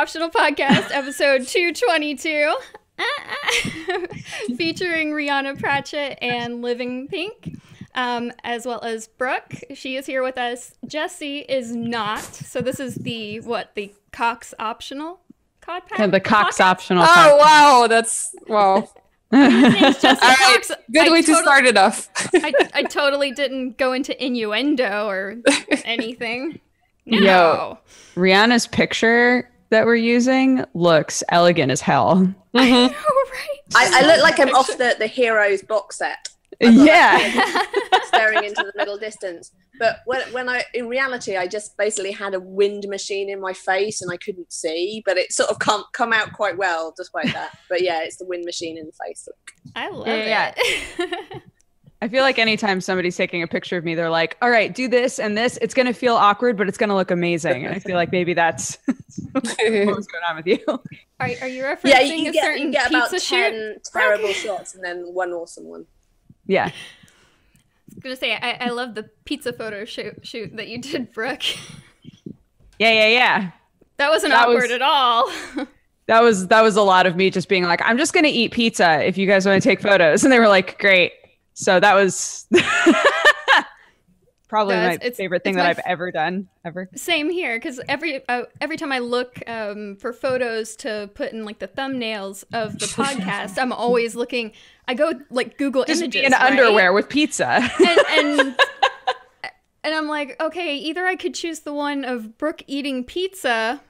Optional Podcast, episode 222, featuring Rhianna Pratchett and LivinPink, as well as Brooke. She is here with us. Jessie is not. So this is the Cox Optional Cod Pack? The Cox Optional. Oh, wow. That's, wow. Jessie Cox. Good way to start it off. I totally didn't go into innuendo or anything. No. Yo, Rihanna's picture that we're using looks elegant as hell. Mm-hmm. I know, right? I look like I'm off the Heroes box set. Yeah. Staring into the middle distance. But when in reality, I just basically had a wind machine in my face and I couldn't see, but it sort of come out quite well despite that. But yeah, it's the wind machine in the face. I love it. I feel like anytime somebody's taking a picture of me, they're like, all right, do this and this. It's going to feel awkward, but it's going to look amazing. And I feel like maybe that's what's going on with you. Are you referencing a certain get pizza about 10 shoot? terrible shots and then one awesome one. Yeah. I was going to say, I love the pizza photo shoot that you did, Brooke. Yeah. That wasn't awkward at all. That was a lot of me just being like, I'm just going to eat pizza if you guys want to take photos. And they were like, great. So that was probably my favorite thing that I've ever done, ever. Same here, because every time I look for photos to put in like the thumbnails of the podcast, I'm always looking. I go like Google just images, in underwear with pizza, and I'm like, okay, either I could choose the one of Brooke eating pizza,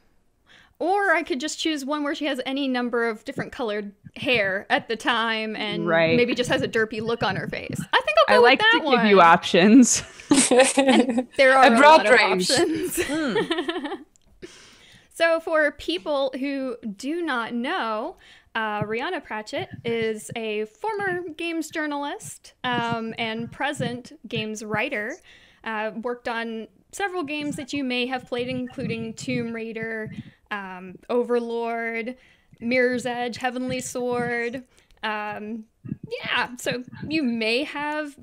or I could just choose one where she has any number of different colored hair at the time and maybe just has a derpy look on her face. I think I'll go with that one. I like to give you options. And there are a lot of options. So for people who do not know, Rhianna Pratchett is a former games journalist and present games writer. Worked on several games that you may have played, including Tomb Raider, Overlord, Mirror's Edge, Heavenly Sword. So you may have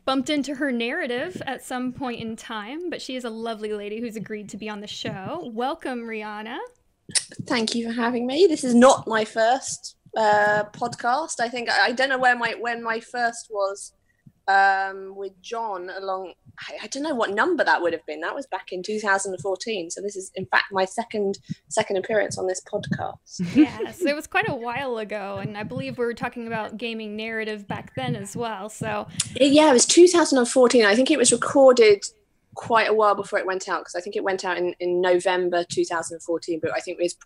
bumped into her narrative at some point in time, but she is a lovely lady who's agreed to be on the show. Welcome, Rhianna. Thank you for having me. This is not my first podcast. I think I don't know when my first was with John along. I don't know what number that would have been. That was back in 2014. So this is, in fact, my second appearance on this podcast. Yes, it was quite a while ago, and I believe we were talking about gaming narrative back then as well. So yeah, it was 2014. I think it was recorded quite a while before it went out, because I think it went out in November 2014, but I think it was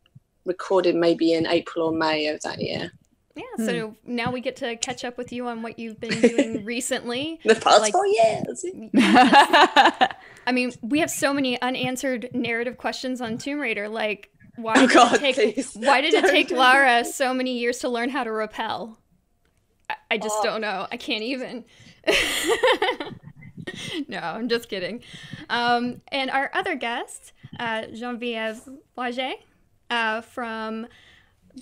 recorded maybe in April or May of that year. Yeah, so now we get to catch up with you on what you've been doing recently. The past 4 years. I mean, we have so many unanswered narrative questions on Tomb Raider. Like, why did it take Lara so many years to learn how to rappel? I just don't know. I can't even. No, I'm just kidding. And our other guest, Geneviève Laget, from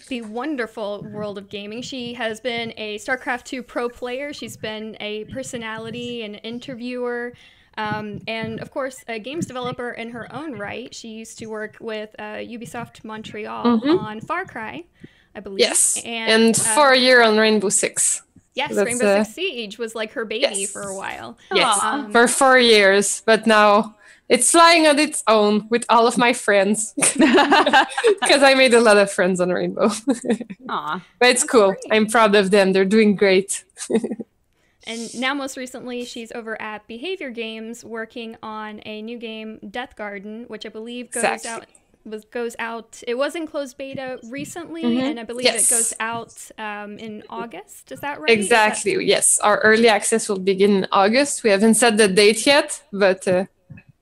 the wonderful world of gaming. She has been a StarCraft 2 pro player. She's been a personality, an interviewer, and of course a games developer in her own right. She used to work with Ubisoft Montreal on Far Cry, I believe. Yes, and for a year on Rainbow Six. Yes, Rainbow Six Siege was like her baby for a while. Yes, for 4 years, but now it's flying on its own with all of my friends. Because I made a lot of friends on Rainbow. Aw. But it's cool. Great. I'm proud of them. They're doing great. And now most recently, she's over at Behavior Games working on a new game, Death Garden, which I believe goes out. It was in closed beta recently, and I believe it goes out in August. Is that right? Exactly. Yes. Our early access will begin in August. We haven't set the date yet, but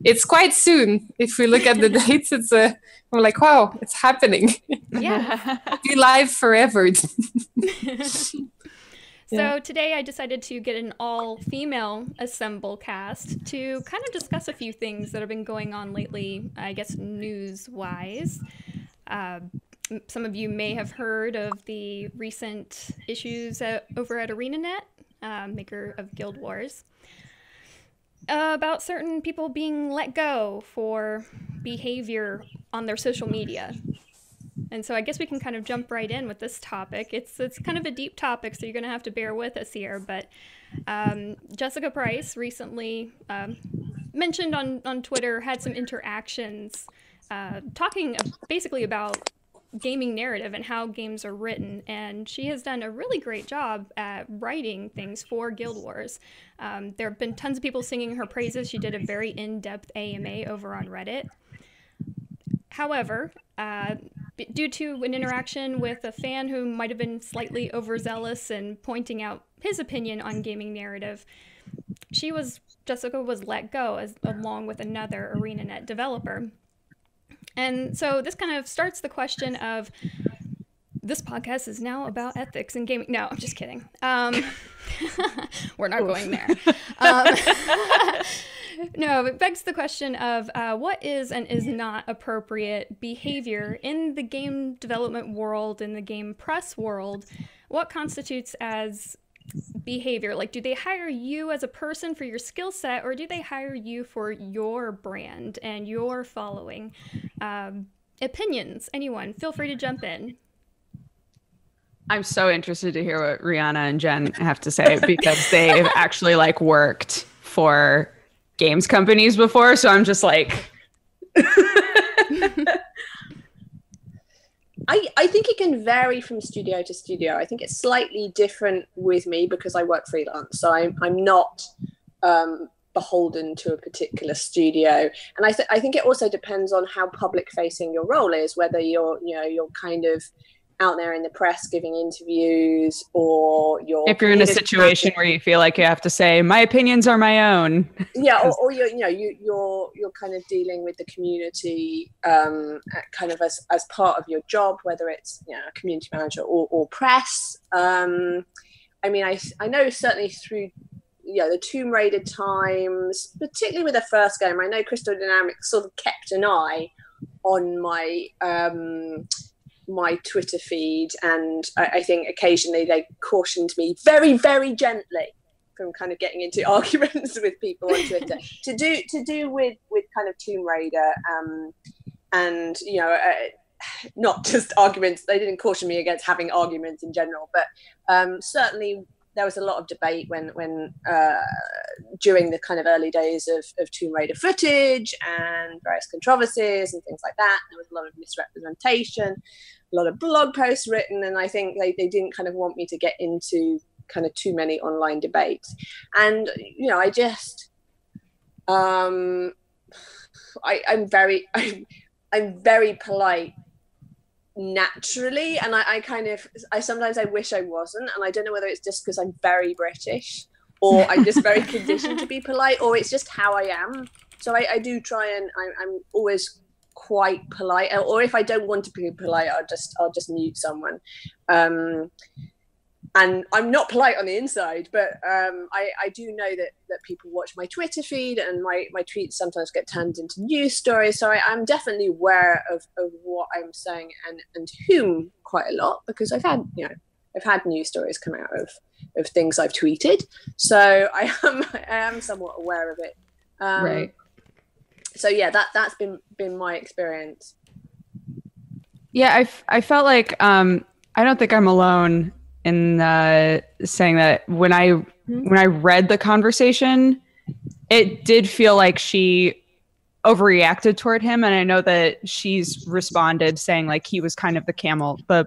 it's quite soon. If we look at the dates, it's we're like, wow, it's happening. Yeah. Be live forever. So today I decided to get an all-female assemble cast to kind of discuss a few things that have been going on lately, I guess news-wise. Some of you may have heard of the recent issues over at ArenaNet, maker of Guild Wars, about certain people being let go for behavior on their social media. And so I guess we can kind of jump right in with this topic. It's kind of a deep topic, so you're going to have to bear with us here. But Jessica Price recently mentioned on Twitter, had some interactions talking basically about gaming narrative and how games are written, and she has done a really great job at writing things for Guild Wars. There have been tons of people singing her praises. She did a very in-depth AMA over on Reddit. However, due to an interaction with a fan who might have been slightly overzealous and pointing out his opinion on gaming narrative, Jessica was let go along with another ArenaNet developer. And so this kind of starts the question of, this podcast is now about ethics in gaming. No, I'm just kidding. We're not going there. No, it begs the question of what is and is not appropriate behavior in the game development world, in the game press world. What constitutes as behavior? Like, do they hire you as a person for your skill set, or do they hire you for your brand and your following? Opinions, anyone, feel free to jump in. I'm so interested to hear what Rhianna and Jen have to say, because they've actually like worked for games companies before. So I'm just like, I think it can vary from studio to studio. I think it's slightly different with me because I work freelance, so I'm not beholden to a particular studio. And I think it also depends on how public facing your role is, whether you're kind of out there in the press giving interviews, or if you're in a situation where you feel like you have to say my opinions are my own. Yeah, or you're kind of dealing with the community kind of as part of your job, whether it's a community manager or press. I mean, I know certainly through the Tomb Raider times, particularly with the first game, I know Crystal Dynamics sort of kept an eye on my my Twitter feed, and I think occasionally they cautioned me very, very gently from kind of getting into arguments with people on Twitter to do with kind of Tomb Raider, and not just arguments. They didn't caution me against having arguments in general, but certainly there was a lot of debate when during the kind of early days of Tomb Raider footage and various controversies and things like that. There was a lot of misrepresentation, a lot of blog posts written, and I think they didn't kind of want me to get into kind of too many online debates. And I just I'm very polite naturally, and I sometimes I wish I wasn't, and I don't know whether it's just because I'm very British, or I'm just very conditioned to be polite, or it's just how I am. So I do try, and I'm always quite polite, or if I don't want to be polite, I'll just mute someone. And I'm not polite on the inside, but I do know that people watch my Twitter feed, and my tweets sometimes get turned into news stories. So I'm definitely aware of what I'm saying and whom quite a lot, because I've had news stories come out of things I've tweeted. So I am somewhat aware of it. Right. So yeah, that's been my experience. Yeah, I felt like I don't think I'm alone in saying that when I read the conversation, it did feel like she overreacted toward him. And I know that she's responded saying like he was kind of the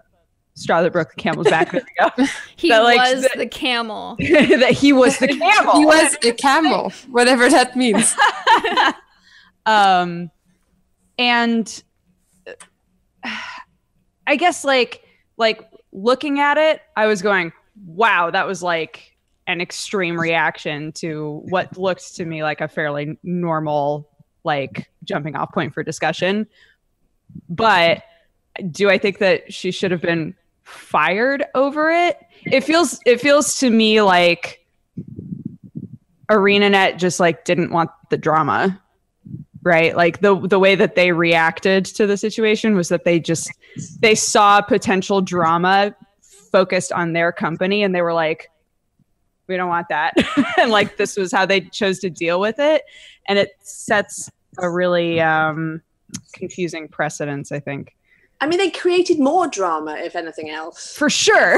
straw that broke the camel's back. There we go. He was the camel. That he was the camel. He was a camel, whatever that means. And I guess like looking at it, I was going, wow, that was like an extreme reaction to what looked to me like a fairly normal, like jumping off point for discussion. But do I think that she should have been fired over it? It feels to me like ArenaNet just like didn't want the drama. Right? Like the way that they reacted to the situation was that they saw potential drama focused on their company, and they were like, we don't want that. And like, this was how they chose to deal with it. And it sets a really confusing precedence, I think. I mean, they created more drama, if anything else. For sure.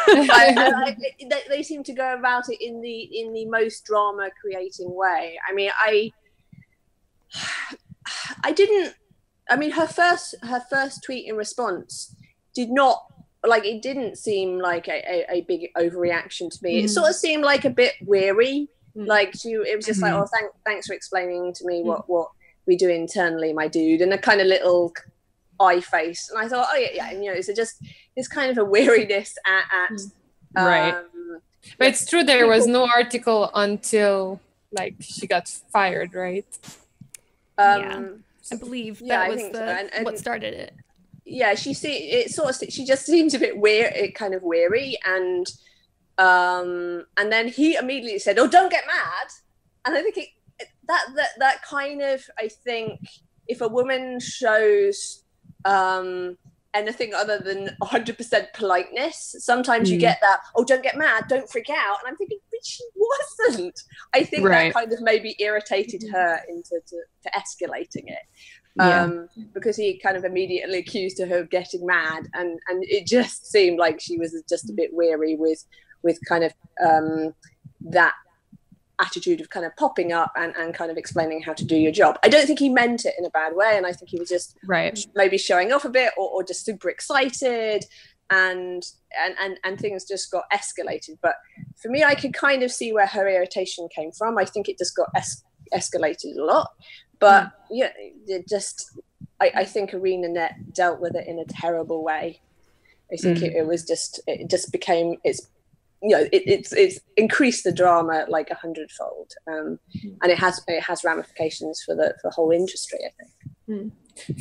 They seem to go about it in the most drama creating way. I mean, I didn't. I mean, her first tweet in response did not, like, it didn't seem like a big overreaction to me. It sort of seemed like a bit weary. Like it was just like, oh, thanks for explaining to me what we do internally, my dude, and a kind of little eye face. And I thought, oh yeah, and, you know, it's just this kind of a weariness at right. But it's true, there was no article until like she got fired, right? Yeah, I believe that was so. what started it. Yeah, she just seems a bit weird, kind of weary, and then he immediately said, "Oh, don't get mad." And I think that kind of, I think, if a woman shows anything other than 100% politeness, sometimes you get that, "Oh, don't get mad, don't freak out." And I'm thinking, but she wasn't. I think that kind of maybe irritated her into to escalating it. Because he kind of immediately accused her of getting mad, and it just seemed like she was just a bit weary with kind of that attitude of kind of popping up and kind of explaining how to do your job. I don't think he meant it in a bad way, and I think he was just maybe showing off a bit or just super excited, and things just got escalated. But for me, I could kind of see where her irritation came from. I think it just got escalated a lot. But yeah, it just, I think Arena Net dealt with it in a terrible way. I think it just became, it's increased the drama like 100-fold, and it has ramifications for the whole industry, I think.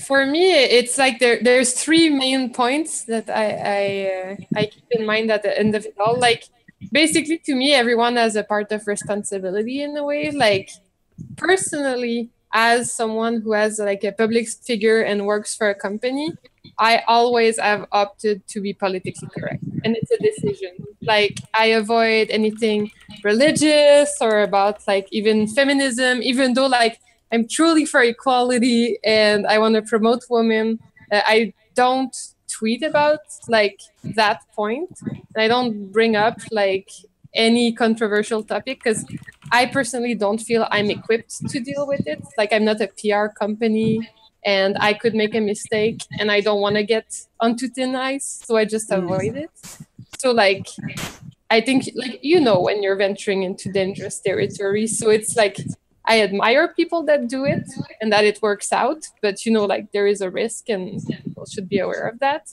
For me, it's like there's three main points that I keep in mind at the end of it all. Like, basically, to me, everyone has a part of responsibility in a way. Like, personally, as someone who has like a public figure and works for a company, I always have opted to be politically correct, and it's a decision. Like, I avoid anything religious or about like even feminism, even though like I'm truly for equality and I want to promote women. I don't tweet about like that point. I don't bring up like any controversial topic because I personally don't feel I'm equipped to deal with it. Like, I'm not a PR company and I could make a mistake and I don't want to get onto thin ice, so I just avoid it. So like, I think, like, you know, when you're venturing into dangerous territory, so it's like, I admire people that do it and that it works out, but you know, like, there is a risk and people should be aware of that.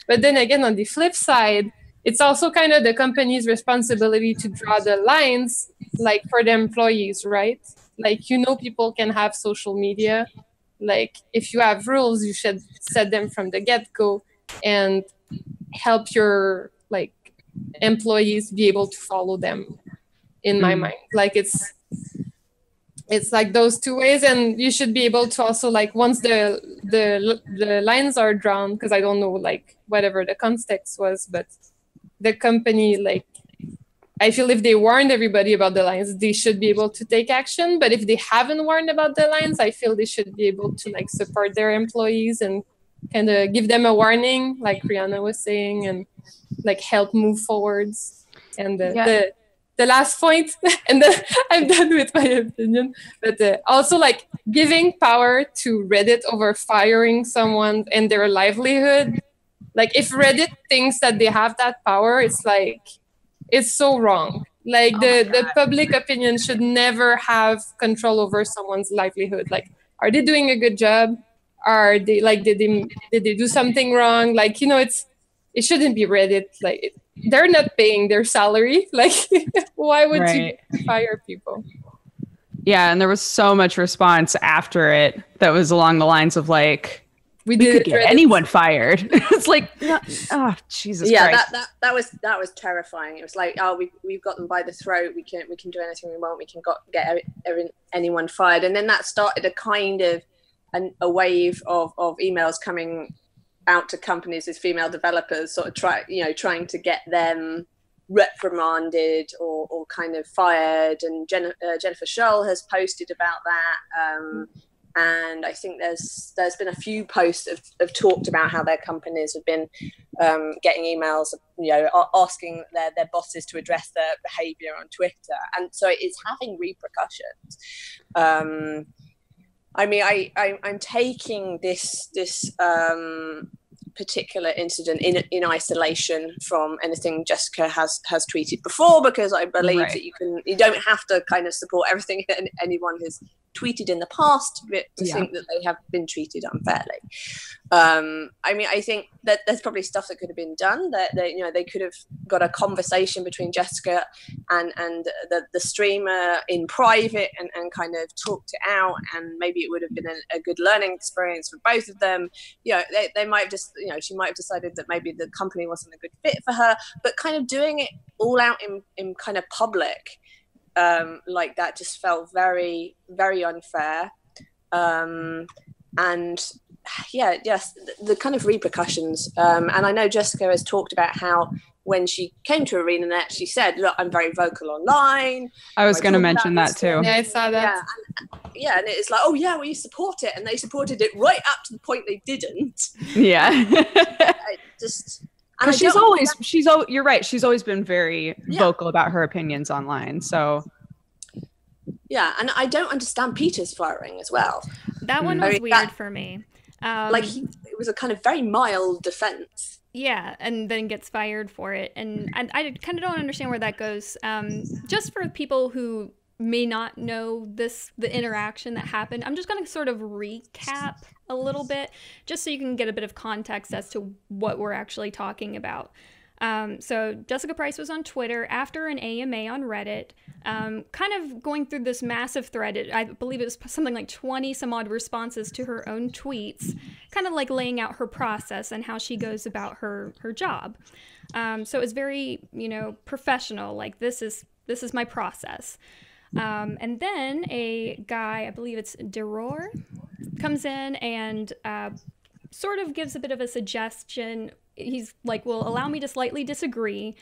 But then again, on the flip side, it's also kind of the company's responsibility to draw the lines, like, for the employees, right? Like, you know, people can have social media. Like, if you have rules, you should set them from the get-go and help your, like, employees be able to follow them, in my mind. Like, it's like those two ways, and you should be able to also, like, once the lines are drawn, because I don't know, like, whatever the context was, but the company, like, I feel if they warned everybody about the lines, they should be able to take action. But if they haven't warned about the lines, I feel they should be able to, like, support their employees and kind of give them a warning, like Rhianna was saying, and, like, help move forwards. And the last point, and then I'm done with my opinion, but also, like, giving power to Reddit over firing someone and their livelihood. Like, if Reddit thinks that they have that power, it's like, it's so wrong. Like, the public opinion should never have control over someone's livelihood. Like, are they doing a good job? Are they, like, did they do something wrong? Like, you know, it shouldn't be Reddit. Like, they're not paying their salary. Like, why would you fire people? Yeah, and there was so much response after it that was along the lines of, like, we could get anyone fired. It's like, oh, Jesus Christ. Yeah, that was terrifying. It was like, oh, we've got them by the throat. We can do anything we want. We can get anyone fired. And then that started a kind of a wave of emails coming out to companies with female developers, sort of trying to get them reprimanded or kind of fired. And Jennifer Shull has posted about that. and I think there's been a few posts have talked about how their companies have been getting emails, asking their bosses to address their behavior on Twitter, and so it's having repercussions. I mean, I'm taking this particular incident in isolation from anything Jessica has tweeted before, because I believe that you don't have to kind of support everything that anyone has tweeted in the past to think that they have been treated unfairly. I mean, I think that there's probably stuff that could have been done, that they could have got a conversation between Jessica and the streamer in private and kind of talked it out, and maybe it would have been a good learning experience for both of them. They might have just, she might have decided that maybe the company wasn't a good fit for her, but kind of doing it all out in kind of public like that just felt very, very unfair. And yeah, just the kind of repercussions. And I know Jessica has talked about how when she came to ArenaNet, she said, "Look, I'm very vocal online." I was going to mention that too. Yeah, I saw that. Yeah, and it's like, oh yeah, well, you support it, and they supported it right up to the point they didn't. Yeah. Because you're right. She's always been very vocal about her opinions online. So. Yeah, and I don't understand Peter's firing as well. That one was weird for me. It was a kind of very mild defense. Yeah, and then gets fired for it. And I kind of don't understand where that goes. Just for people who may not know the interaction that happened, I'm just going to sort of recap a little bit, just so you can get a bit of context as to what we're actually talking about. So Jessica Price was on Twitter after an AMA on Reddit, kind of going through this massive thread. I believe it was something like 20 some odd responses to her own tweets, kind of like laying out her process and how she goes about her job. So it was very, professional, like this is my process. And then a guy, I believe it's Deror, comes in and sort of gives a bit of a suggestion. He's like, well, allow me to slightly disagree.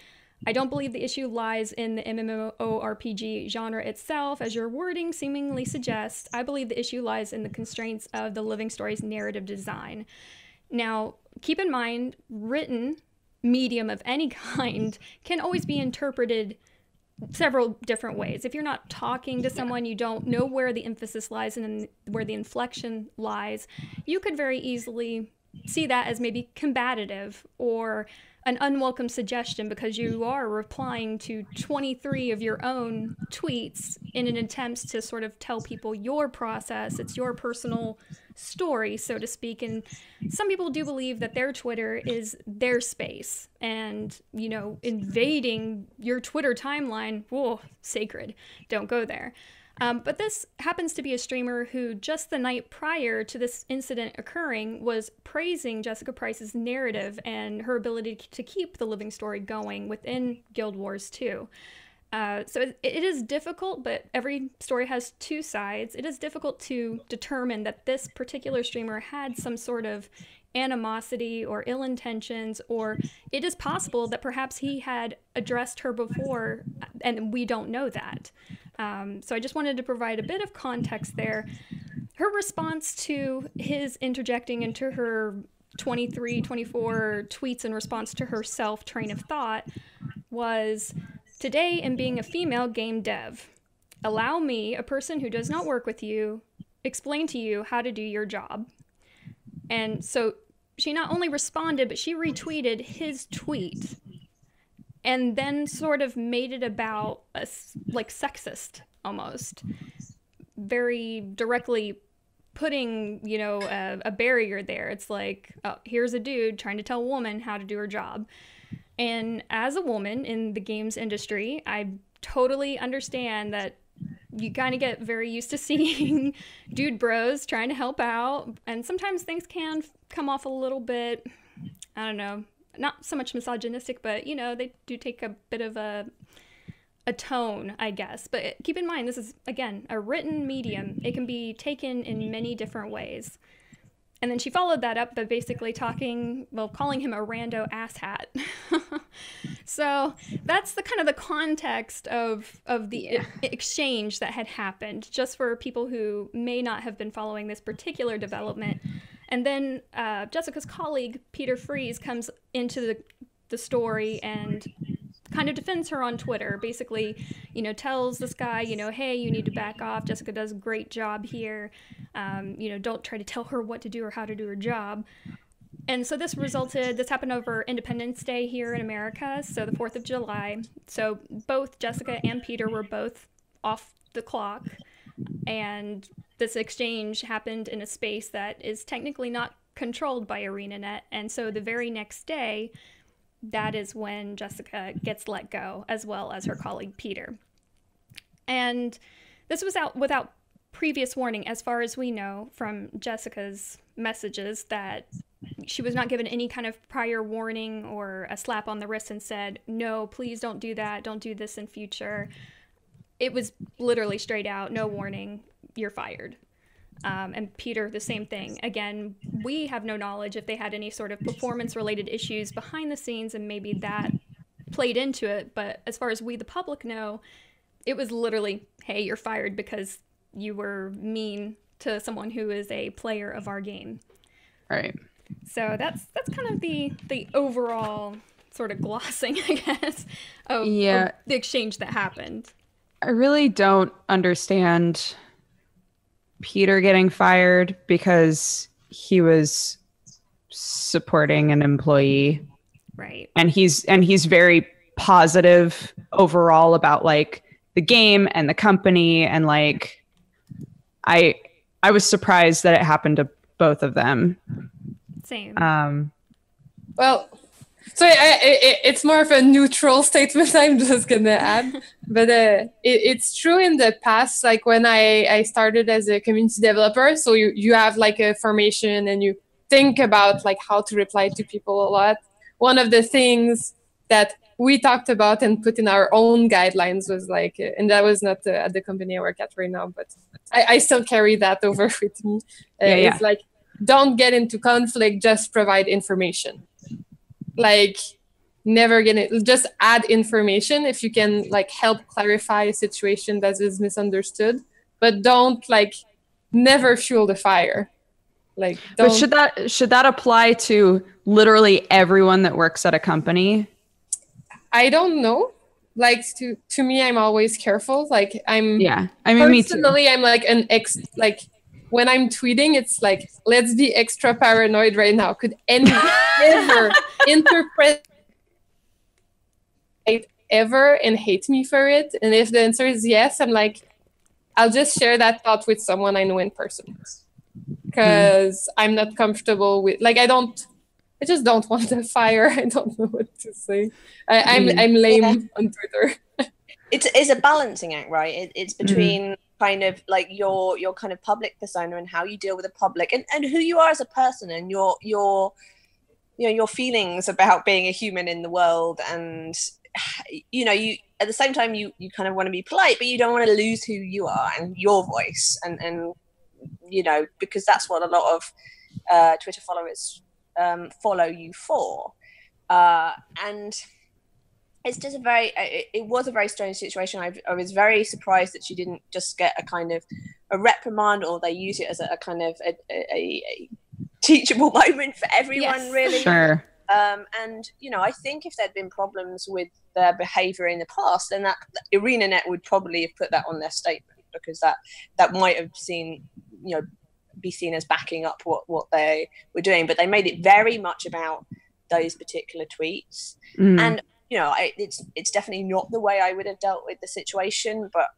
I don't believe the issue lies in the MMORPG genre itself, as your wording seemingly suggests. I believe the issue lies in the constraints of the Living Story's narrative design. Now, keep in mind, written medium of any kind can always be interpreted several different ways. If you're not talking to someone, you don't know where the emphasis lies and where the inflection lies, you could very easily see that as maybe combative or an unwelcome suggestion, because you are replying to 23 of your own tweets in an attempt to sort of tell people your process. It's your personal story, so to speak. And some people do believe that their Twitter is their space, and, invading your Twitter timeline, whoa, sacred. Don't go there. But this happens to be a streamer who just the night prior to this incident occurring was praising Jessica Price's narrative and her ability to keep the Living Story going within Guild Wars 2. So it is difficult, but every story has two sides. It is difficult to determine that this particular streamer had some sort of animosity or ill intentions, or it is possible that perhaps he had addressed her before and we don't know that. So I just wanted to provide a bit of context there. Her response to his interjecting into her 23, 24 tweets in response to herself train of thought was, "Today in being a female game dev, allow me, a person who does not work with you, explain to you how to do your job." And so she not only responded, but she retweeted his tweet and then sort of made it about like sexist almost, very directly putting, a barrier there. It's like, oh, here's a dude trying to tell a woman how to do her job. And as a woman in the games industry, I totally understand that you kind of get very used to seeing dude bros trying to help out. And sometimes things can come off a little bit, I don't know, not so much misogynistic, but, they do take a bit of a tone, I guess. But keep in mind, this is, again, a written medium. It can be taken in many different ways. And then she followed that up by basically calling him a rando asshat. So that's the kind of the context of the exchange that had happened, just for people who may not have been following this particular development. And then Jessica's colleague, Peter Freeze, comes into the story and kind of defends her on Twitter, basically, tells this guy, hey, you need to back off. Jessica does a great job here. Don't try to tell her what to do or how to do her job. And so this happened over Independence Day here in America, so the 4th of July. So both Jessica and Peter were both off the clock, and this exchange happened in a space that is technically not controlled by ArenaNet. And so the very next day, that is when Jessica gets let go, as well as her colleague Peter. And this was out without previous warning, as far as we know from Jessica's messages, that she was not given any kind of prior warning or a slap on the wrist and said, no, please don't do that, don't do this in future. It was literally straight out, no warning, you're fired. And Peter, the same thing. Again, we have no knowledge if they had any sort of performance-related issues behind the scenes, and maybe that played into it. But as far as we, the public, know, it was literally, hey, you're fired because you were mean to someone who is a player of our game. Right. So that's kind of the overall sort of glossing, I guess, of the exchange that happened. I really don't understand Peter getting fired because he was supporting an employee. Right. And he's very positive overall about like the game and the company, and like I was surprised that it happened to both of them. Same. Well, so it's more of a neutral statement I'm just gonna add, but it's true in the past, like when I started as a community developer, so you have like a formation and you think about like how to reply to people a lot. One of the things that we talked about and put in our own guidelines was like, and that was not at the company I work at right now, but I still carry that over with me. It's like, don't get into conflict, just provide information. Like, never get it, just add information if you can, like help clarify a situation that is misunderstood, but don't like never fuel the fire. Like, don't... But should that apply to literally everyone that works at a company? I don't know. Like to me, I'm always careful. Like I mean, personally, me too. I'm like like when I'm tweeting, it's like, let's be extra paranoid right now. Could anyone ever interpret it ever and hate me for it? And if the answer is yes, I'm like, I'll just share that thought with someone I know in person, because I'm not comfortable with, like, I just don't want the fire. I don't know what to say. I'm lame on Twitter. It's a balancing act, right? It's between kind of like your kind of public persona and how you deal with the public, and who you are as a person, and your feelings about being a human in the world, and you at the same time you kind of want to be polite, but you don't want to lose who you are and your voice, and because that's what a lot of Twitter followers follow you for, and it's just it was a very strange situation. I was very surprised that she didn't just get a kind of a reprimand, or they use it as a kind of a teachable moment for everyone, really. Sure. And I think if there'd been problems with their behavior in the past, then that ArenaNet would probably have put that on their statement, because that might have be seen as backing up what they were doing. But they made it very much about those particular tweets, and it's definitely not the way I would have dealt with the situation, but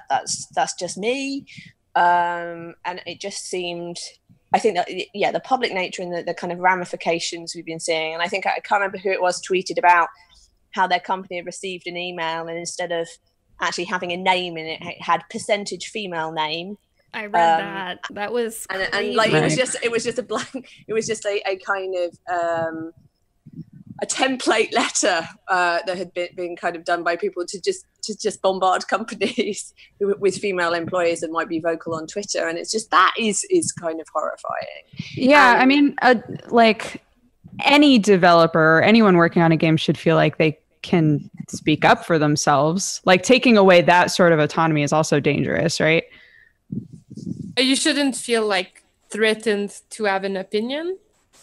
that's just me, and it just seemed, I think that the public nature and the kind of ramifications we've been seeing, and I think I can't remember who it was tweeted about how their company had received an email, and instead of actually having a name in it, it had percentage female name. I read that was crazy. And like it was just a blank, it was just a kind of template letter that had been kind of done by people to just bombard companies with female employees that might be vocal on Twitter, and it's just that is kind of horrifying. Yeah, I mean, like any developer or anyone working on a game should feel like they can speak up for themselves. Like taking away that sort of autonomy is also dangerous, right? You shouldn't feel like threatened to have an opinion,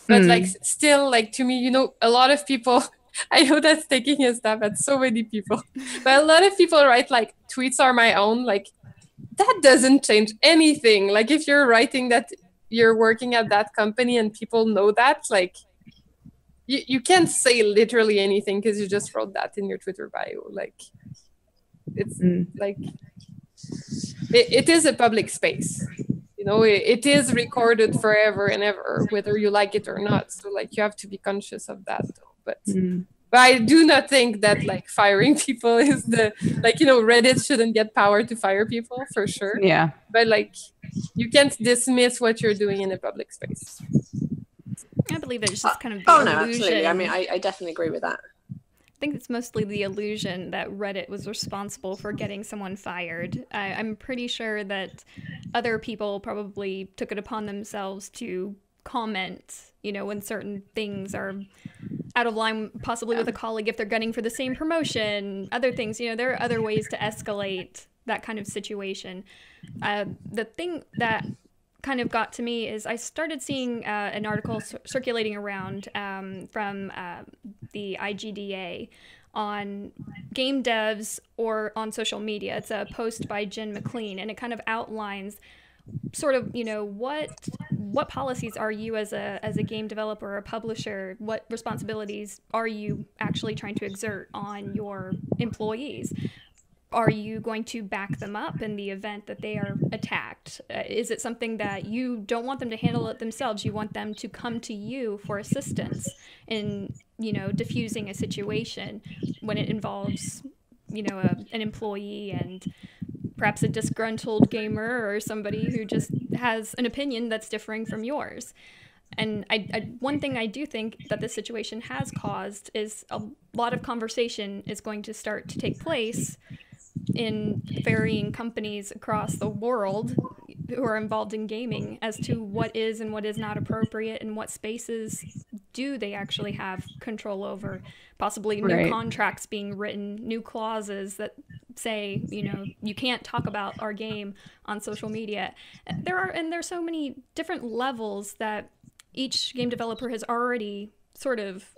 but like still, like to me, a lot of people, I know that's taking a stab at so many people, but a lot of people write like tweets are my own. Like that doesn't change anything. Like if you're writing that you're working at that company and people know that, like you can't say literally anything because you just wrote that in your Twitter bio. Like it's like it is a public space. It is recorded forever and ever, whether you like it or not. So like you have to be conscious of that. But I do not think that like firing people is Reddit shouldn't get power to fire people for sure. Yeah. But like you can't dismiss what you're doing in a public space. I believe there's just kind of the illusion. Absolutely. I mean, I definitely agree with that. I think it's mostly the illusion that Reddit was responsible for getting someone fired. I'm pretty sure that other people probably took it upon themselves to comment, when certain things are out of line, possibly with a colleague if they're gunning for the same promotion, other things. There are other ways to escalate that kind of situation. The thing that kind of got to me is I started seeing an article circulating around from the IGDA on game devs or on social media. It's a post by Jen McLean, and it kind of outlines sort of, what policies are you as a game developer or a publisher, what responsibilities are you actually trying to exert on your employees? Are you going to back them up in the event that they are attacked? Is it something that you don't want them to handle it themselves? You want them to come to you for assistance in, diffusing a situation when it involves, an employee and perhaps a disgruntled gamer or somebody who just has an opinion that's differing from yours. And one thing I do think that this situation has caused is a lot of conversation is going to start to take place in varying companies across the world who are involved in gaming as to what is and what is not appropriate and what spaces do they actually have control over. Possibly new contracts being written, new clauses that say, you can't talk about our game on social media. There's so many different levels that each game developer has already sort of,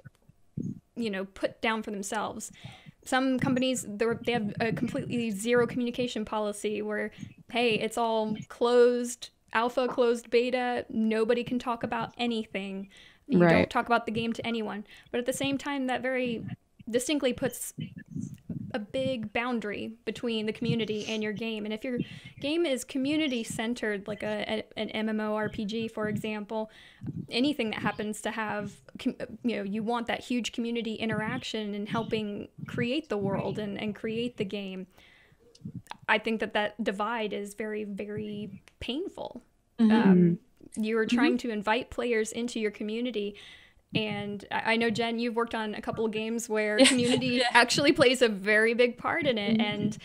put down for themselves. Some companies, they have a completely zero communication policy where, hey, it's all closed, alpha, closed beta. Nobody can talk about anything. You don't talk about the game to anyone. But at the same time, that very distinctly puts a big boundary between the community and your game. And if your game is community-centered, like an MMORPG, for example, anything that happens to have, you want that huge community interaction and helping create the world and create the game. I think that divide is very, very painful. You're trying to invite players into your community. And I know, Jen, you've worked on a couple of games where community actually plays a very big part in it. And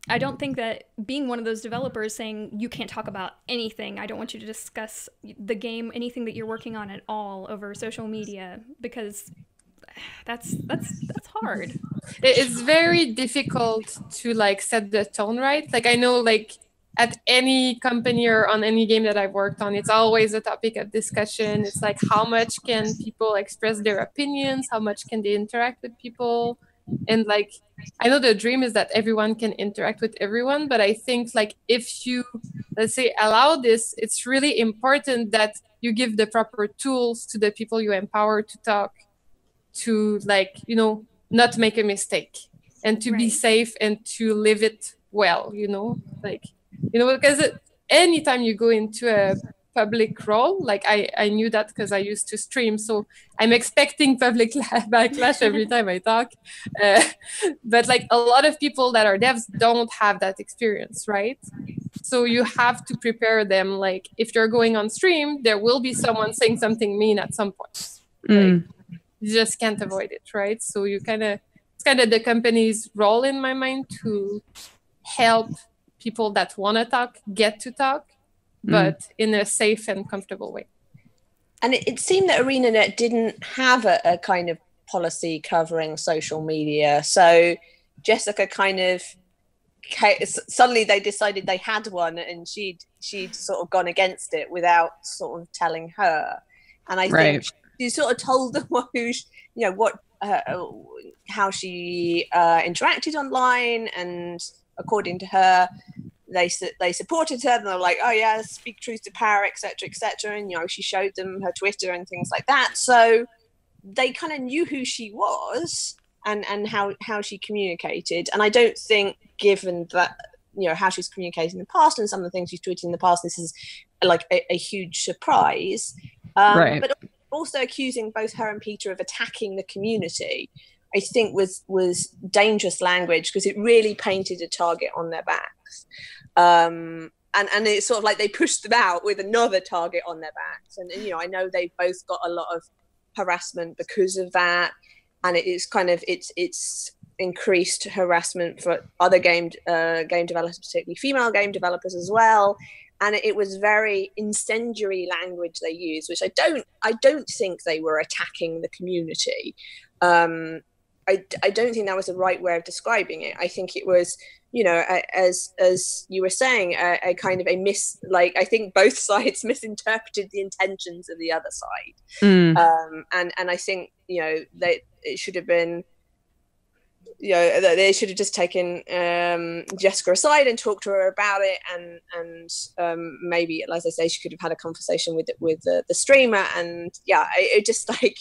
I don't think that being one of those developers saying you can't talk about anything, I don't want you to discuss the game, anything that you're working on at all over social media, because that's hard. It's very difficult to set the tone right. I know at any company or on any game that I've worked on, it's always a topic of discussion. It's how much can people express their opinions? How much can they interact with people? And I know the dream is that everyone can interact with everyone, but I think if you, let's say, allow this, it's really important that you give the proper tools to the people you empower to talk, to not make a mistake and to be safe and to live it well, because anytime you go into a public role, I knew that because I used to stream, so I'm expecting public backlash every time I talk. But a lot of people that are devs don't have that experience, right? So you have to prepare them. If you're going on stream, there will be someone saying something mean at some point. you just can't avoid it, right? So it's kind of the company's role in my mind to help people that want to talk get to talk, but in a safe and comfortable way. And it seemed that ArenaNet didn't have a kind of policy covering social media. So Jessica kind of suddenly they decided they had one, and she'd sort of gone against it without sort of telling her. And I think she sort of told them how she interacted online, and according to her, they supported her, and they were like, oh yeah, speak truth to power, etc., and she showed them her Twitter and things like that. So they kind of knew who she was and how she communicated. And I don't think, given that how she's communicated in the past and some of the things she's tweeted in the past, this is like a huge surprise. But also accusing both her and Peter of attacking the community, I think was dangerous language, because it really painted a target on their backs. And it's sort of like they pushed them out with another target on their backs. And I know they've both got a lot of harassment because of that, and it's increased harassment for other game developers, particularly female game developers as well. And it was very incendiary language they used, which I don't think they were attacking the community. I don't think that was the right way of describing it. I think it was, as you were saying, a kind of I think both sides misinterpreted the intentions of the other side. And I think, it should have been, they should have just taken Jessica aside and talked to her about it, and maybe, as I say, she could have had a conversation with the streamer. And it just like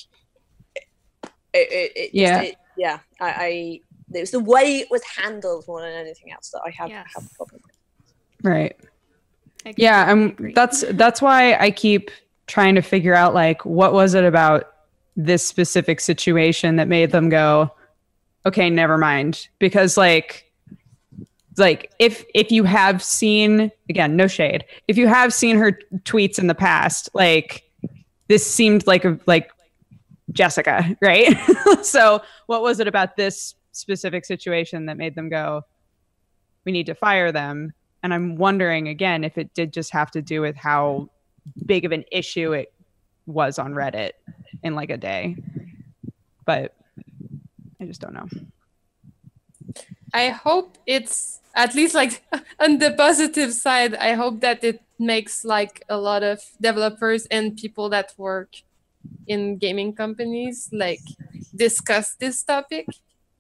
it was the way it was handled more than anything else that I have a problem with. Right. Yeah, that's why I keep trying to figure out, like, what was it about this specific situation that made them go, okay, never mind. Because like if you have seen, again, no shade, if you have seen her tweets in the past, like, this seemed like Jessica, right? So what was it about this specific situation that made them go, we need to fire them? And I'm wondering, again, if it did just have to do with how big of an issue it was on Reddit in like a day. But I just don't know. I hope it's, at least like on the positive side, I hope that it makes like a lot of developers and people that work in gaming companies like discuss this topic,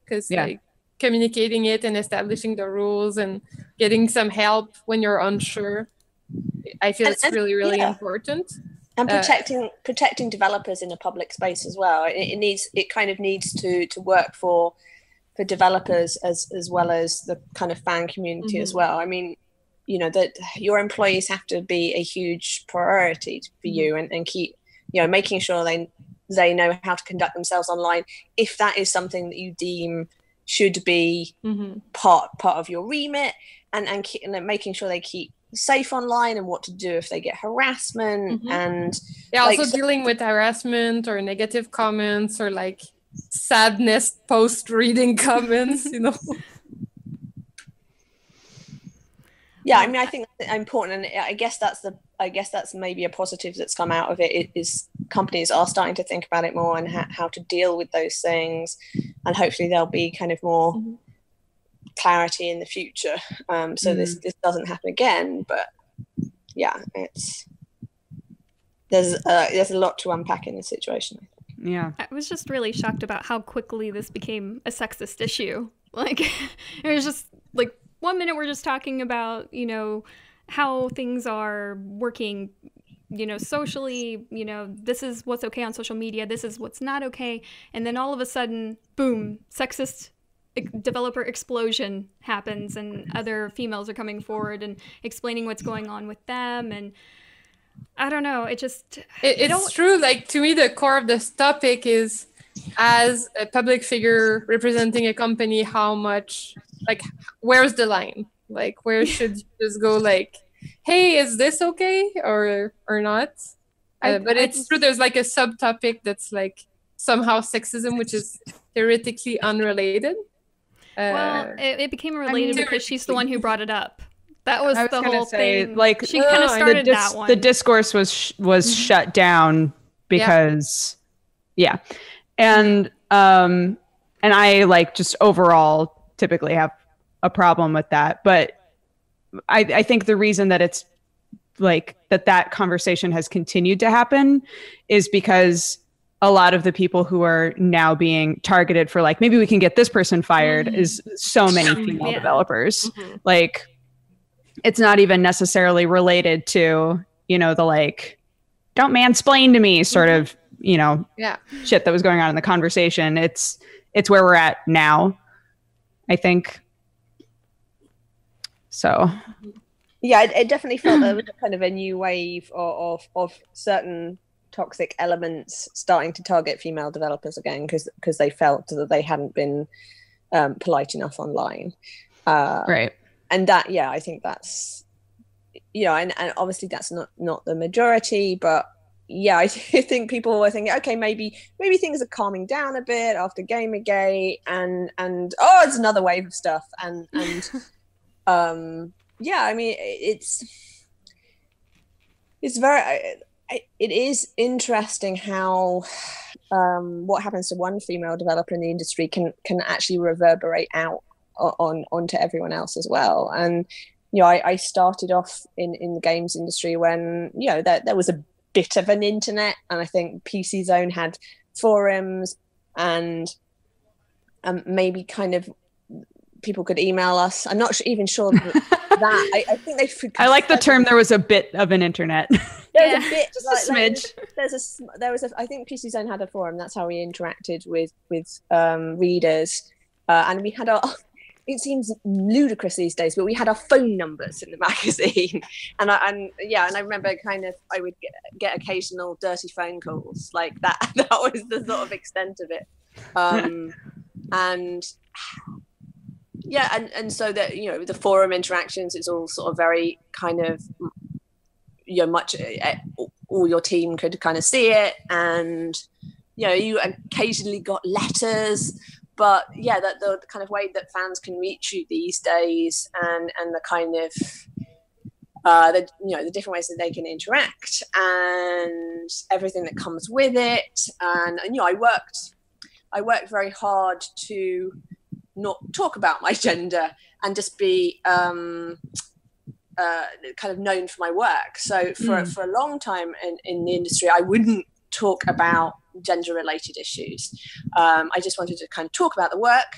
because like communicating it and establishing the rules and getting some help when you're unsure, I feel it's really important. And protecting developers in a public space as well. It kind of needs to work for developers as well as the kind of fan community as well. I mean, that your employees have to be a huge priority for you, and keep making sure they know how to conduct themselves online, if that is something that you deem should be part of your remit, and making sure they keep safe online and what to do if they get harassment. And also dealing with harassment or negative comments or like sadness post reading comments. I mean, I think that's important, and I guess that's maybe a positive that's come out of it, is companies are starting to think about it more and how to deal with those things, and hopefully there'll be kind of more clarity in the future, so this doesn't happen again. But there's a lot to unpack in this situation. I was just really shocked about how quickly this became a sexist issue. Like, it was just like, 1 minute we're just talking about, how things are working, socially, this is what's okay on social media, this is what's not okay. And then all of a sudden, boom, sexist developer explosion happens, and other females are coming forward and explaining what's going on with them. And I don't know, it's true. Like, to me, the core of this topic is, as a public figure representing a company, how much, like, where's the line? Like, where should you just go, like, hey, is this okay or not? But it's true, there's like a subtopic that's like somehow sexism, which is theoretically unrelated. Well, it became related because she's the one who brought it up. That was the whole thing. Like, she kind of started that one. The discourse was shut down because, and I like just overall typically have a problem with that. But I think the reason that it's like that conversation has continued to happen is because a lot of the people who are now being targeted for like, maybe we can get this person fired is so many female developers. Like, it's not even necessarily related to, you know, the like, don't mansplain to me sort of, you know, shit that was going on in the conversation. It's where we're at now, I think. So. Yeah, it definitely felt there was a kind of a new wave of certain toxic elements starting to target female developers again because they felt that they hadn't been polite enough online. Right. And that, I think that's, you know, and obviously that's not the majority, but I think people were thinking, okay, maybe things are calming down a bit after Gamergate, and it's another wave of stuff, and I mean, it's very. It is interesting how what happens to one female developer in the industry can actually reverberate out onto everyone else as well. And you know, I started off in the games industry when, you know, there was a bit of an internet, and I think PC Zone had forums, and maybe kind of people could email us. I'm not even sure that I think they. I like the term. There was a bit of an internet. There's a bit, just a smidge. There was I think PC Zone had a forum. That's how we interacted with readers, and we had our. It seems ludicrous these days, but we had our phone numbers in the magazine, and I remember kind of I would get occasional dirty phone calls like that. That was the sort of extent of it, and so that, you know, the forum interactions is all sort of very kind of, you know, much all your team could kind of see it, and you know, you occasionally got letters. But yeah, that the kind of way that fans can reach you these days, and the kind of the different ways that they can interact, and everything that comes with it. And you know, I worked very hard to not talk about my gender and just be kind of known for my work. So for a long time in the industry, I wouldn't talk about gender-related issues. I just wanted to kind of talk about the work.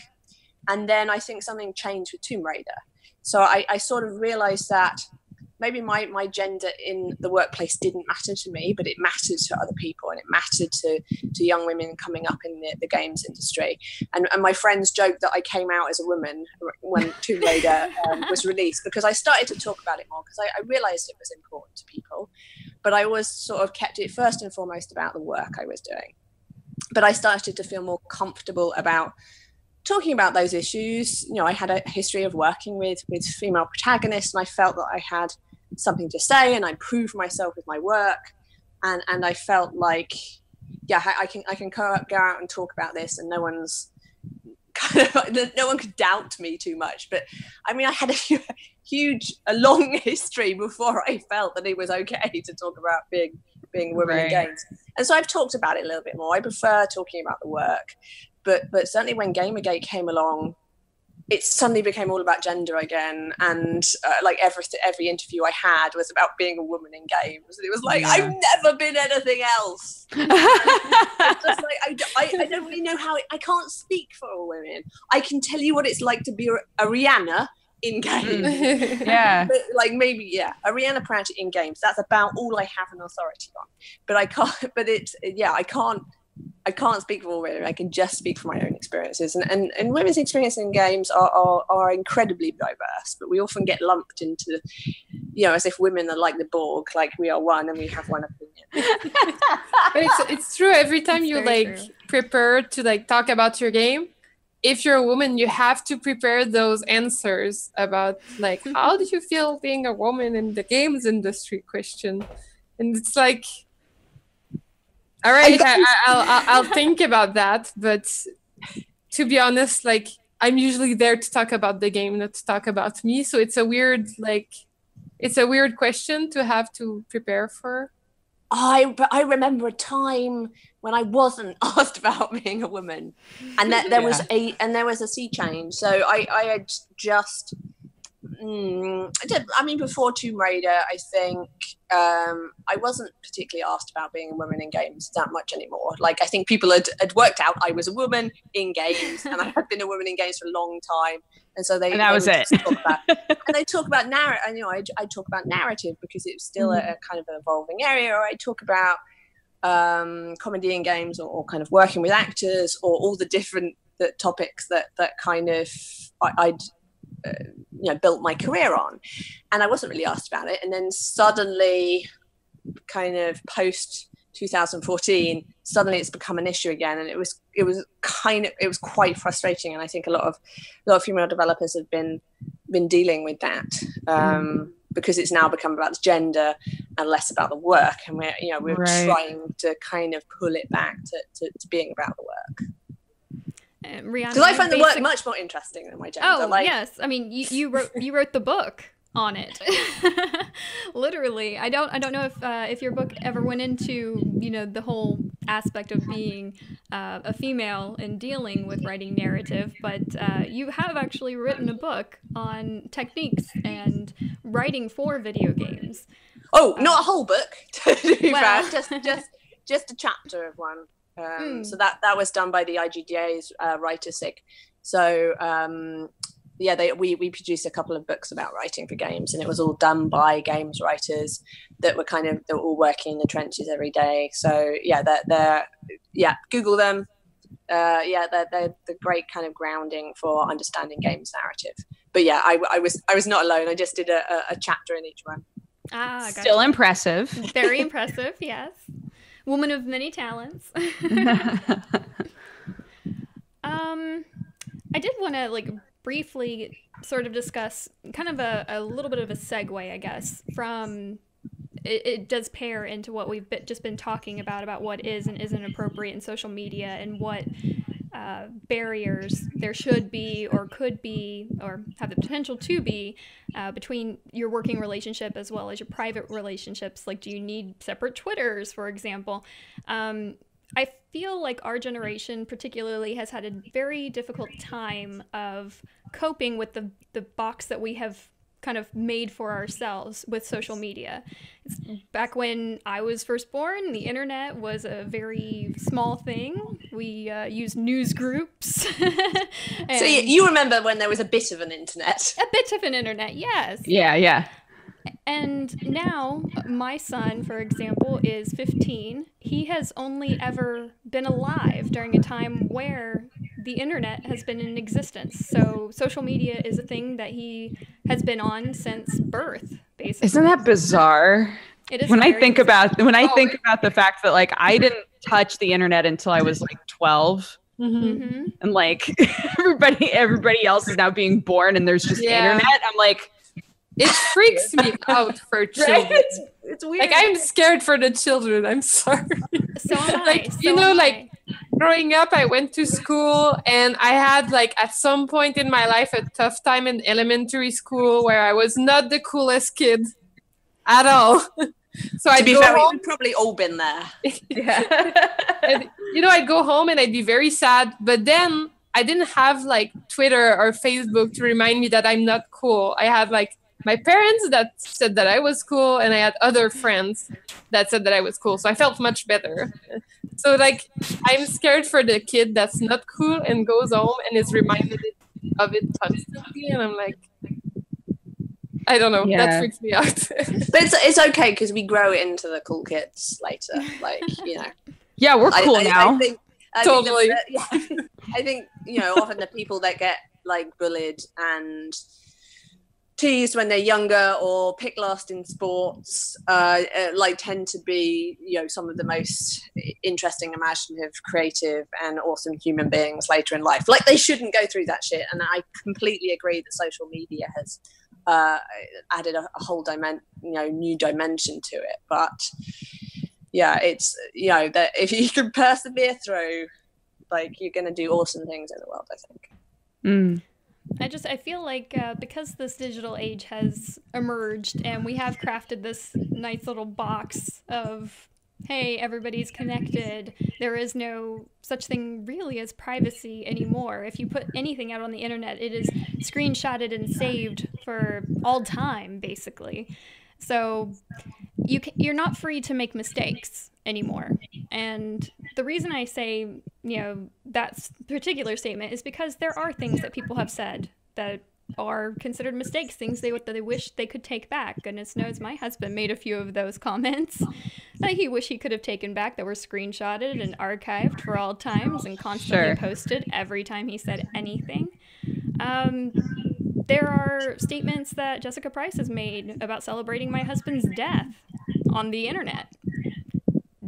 And then I think something changed with Tomb Raider. So I sort of realized that maybe my gender in the workplace didn't matter to me, but it mattered to other people, and it mattered to young women coming up in the games industry. And my friends joked that I came out as a woman when Tomb Raider was released, because I started to talk about it more, because I realized it was important to people. But I was sort of kept it first and foremost about the work I was doing. But I started to feel more comfortable about talking about those issues. You know, I had a history of working with female protagonists, and I felt that I had something to say, and I proved myself with my work, and I felt like, yeah, I can go out and talk about this, and no one could doubt me too much. But I mean, I had a long history before I felt that it was okay to talk about being a woman in games. And so I've talked about it a little bit more. I prefer talking about the work, but certainly when Gamergate came along, it suddenly became all about gender again, and like every interview I had was about being a woman in games. It was like, I've never been anything else. It's just like I don't really know how I can't speak for all women. I can tell you what it's like to be a Rhianna in games. But like maybe a Rhianna Pratchett in games. That's about all I have an authority on. But I can't. But it's I can't speak for all women. I can just speak from my own experiences, and women's experiences in games are incredibly diverse. But we often get lumped into, you know, as if women are like the Borg, like we are one and we have one opinion. But it's true. Every time you prepare to talk about your game, if you're a woman, you have to prepare those answers about how did you feel being a woman in the games industry question, and it's like, All right, I'll think about that. But to be honest, like I'm usually there to talk about the game, not to talk about me. So it's a weird question to have to prepare for. But I remember a time when I wasn't asked about being a woman, and that there was a sea change. So I had just before Tomb Raider, I think I wasn't particularly asked about being a woman in games that much anymore. Like I think people had worked out I was a woman in games, and I had been a woman in games for a long time, and so they talk about narrative. And I talk about narrative because it was still a kind of an evolving area. Or I talk about comedy in games, or kind of working with actors, or all the different topics that kind of I'd built my career on, and I wasn't really asked about it. And then suddenly, kind of post 2014, suddenly it's become an issue again, and it was quite frustrating. And I think a lot of female developers have been dealing with that because it's now become about the gender and less about the work, and we're trying to kind of pull it back to being about the work. Rhianna, because I find the work much more interesting than my gender. Oh, yes. I mean, you wrote the book on it. Literally. I don't know if your book ever went into, the whole aspect of being a female and dealing with writing narrative, but you have actually written a book on techniques and writing for video games. Oh, not a whole book, to be fair. Just a chapter of one. So that was done by the IGDA's Writer SIG. So we produced a couple of books about writing for games, and it was all done by games writers that were all working in the trenches every day. So Google them. They're the great kind of grounding for understanding games narrative. But yeah, I was not alone. I just did a chapter in each one. Gotcha. Still impressive. Very impressive. Yes. Woman of many talents. I did want to briefly sort of discuss kind of a little bit of a segue, I guess, from it does pair into what we've just been talking about what is and isn't appropriate in social media, and what barriers there should be or could be or have the potential to be between your working relationship as well as your private relationships. Like, do you need separate Twitters, for example? I feel like our generation particularly has had a very difficult time of coping with the box that we have kind of made for ourselves with social media. Back when I was first born, the internet was a very small thing. We used news groups. So you remember when there was a bit of an internet? A bit of an internet, yes. Yeah. And now my son, for example, is 15. He has only ever been alive during a time where the internet has been in existence. So social media is a thing that he has been on since birth, basically. Isn't that bizarre? It is. When I think about the fact that I didn't touch the internet until I was 12. Mm-hmm. And everybody else is now being born and there's just internet. I'm it freaks me out for children. Right? It's weird. I'm scared for the children. I'm sorry. So am I. Growing up, I went to school, and I had at some point in my life a tough time in elementary school where I was not the coolest kid at all. So I'd go home. We've probably all been there. Yeah. And, I'd go home and I'd be very sad. But then I didn't have Twitter or Facebook to remind me that I'm not cool. I had my parents that said that I was cool, and I had other friends that said that I was cool. So I felt much better. So I'm scared for the kid that's not cool and goes home and is reminded of it constantly. And I'm I don't know. Yeah. That freaks me out. But it's okay because we grow into the cool kids later. Yeah, we're cool now. Totally. I think often the people that get bullied and teased when they're younger or picked last in sports tend to be some of the most interesting, imaginative, creative and awesome human beings later in life. They shouldn't go through that shit. And I completely agree that social media has added a whole new dimension to it. But yeah, it's, you know, that if you can persevere through, like, you're going to do awesome things in the world, I think. I feel like because this digital age has emerged and we have crafted this nice little box of, hey, everybody's connected, there is no such thing really as privacy anymore. If you put anything out on the internet, it is screenshotted and saved for all time, basically. So you're not free to make mistakes anymore. And the reason I say, you know, that particular statement is because there are things that people have said that are considered mistakes, things they wish they could take back. Goodness knows my husband made a few of those comments that he wished he could have taken back, that were screenshotted and archived for all times and constantly posted every time he said anything. There are statements that Jessica Price has made about celebrating my husband's death on the internet.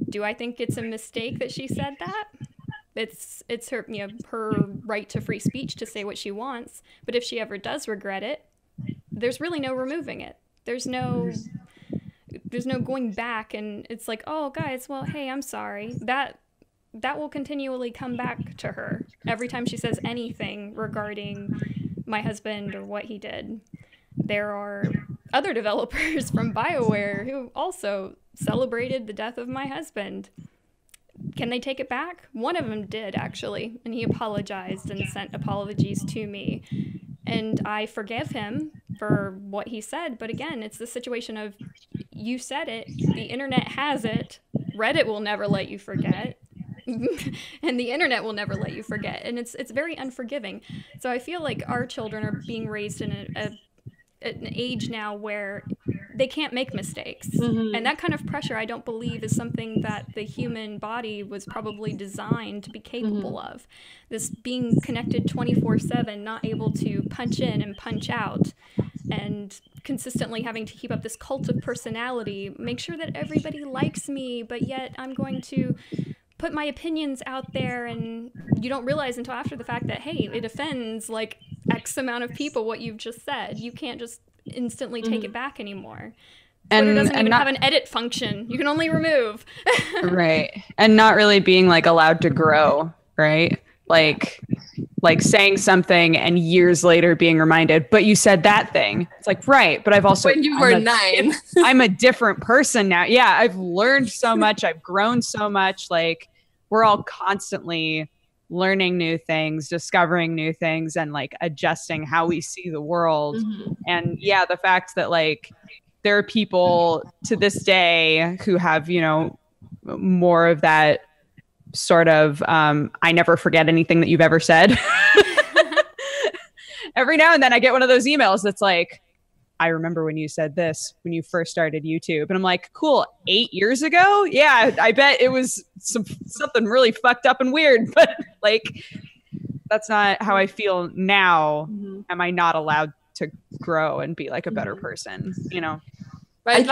Do I think it's a mistake that she said that? It's her, you know, her right to free speech to say what she wants. But if she ever does regret it, there's really no removing it. There's no going back, and it's like, oh guys, well, hey, I'm sorry. That will continually come back to her every time she says anything regarding my husband or what he did. There are other developers from BioWare who also celebrated the death of my husband. Can they take it back? One of them did, actually, and he apologized and sent apologies to me. And I forgive him for what he said. But again, it's the situation of, you said it, the internet has it, Reddit will never let you forget, and the internet will never let you forget. And it's very unforgiving. So I feel like our children are being raised in an age now where they can't make mistakes. And that kind of pressure, I don't believe, is something that the human body was probably designed to be capable of. This being connected 24/7, not able to punch in and punch out, and consistently having to keep up this cult of personality, make sure that everybody likes me, but yet I'm going to put my opinions out there, and you don't realize until after the fact that, hey, it offends like X amount of people what you've just said. You can't just instantly take it back anymore. Twitter doesn't even have an edit function. You can only remove. Right. And not really being like allowed to grow, right? Like saying something and years later being reminded, but you said that thing. It's like, right, but I've also, when you were 9. I'm a different person now. Yeah, I've learned so much. I've grown so much. Like, we're all constantly learning new things, discovering new things, and like adjusting how we see the world. And yeah, the fact that like there are people to this day who have, you know, more of that sort of I never forget anything that you've ever said. Every now and then I get one of those emails that's like, I remember when you said this when you first started YouTube. And I'm like, cool, 8 years ago? Yeah, I bet it was something really fucked up and weird. But like, that's not how I feel now. Am I not allowed to grow and be like a better person, you know? But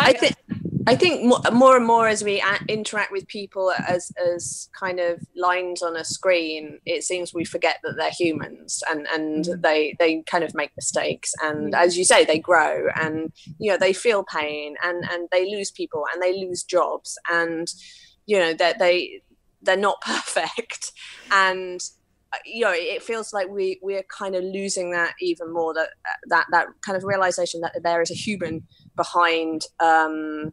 I think more and more as we interact with people as kind of lines on a screen, it seems we forget that they're humans, and they kind of make mistakes, and as you say, they grow, and you know, they feel pain, and they lose people, and they lose jobs, and you know that they're not perfect, and you know, it feels like we're kind of losing that even more, that kind of realization that there is a human behind all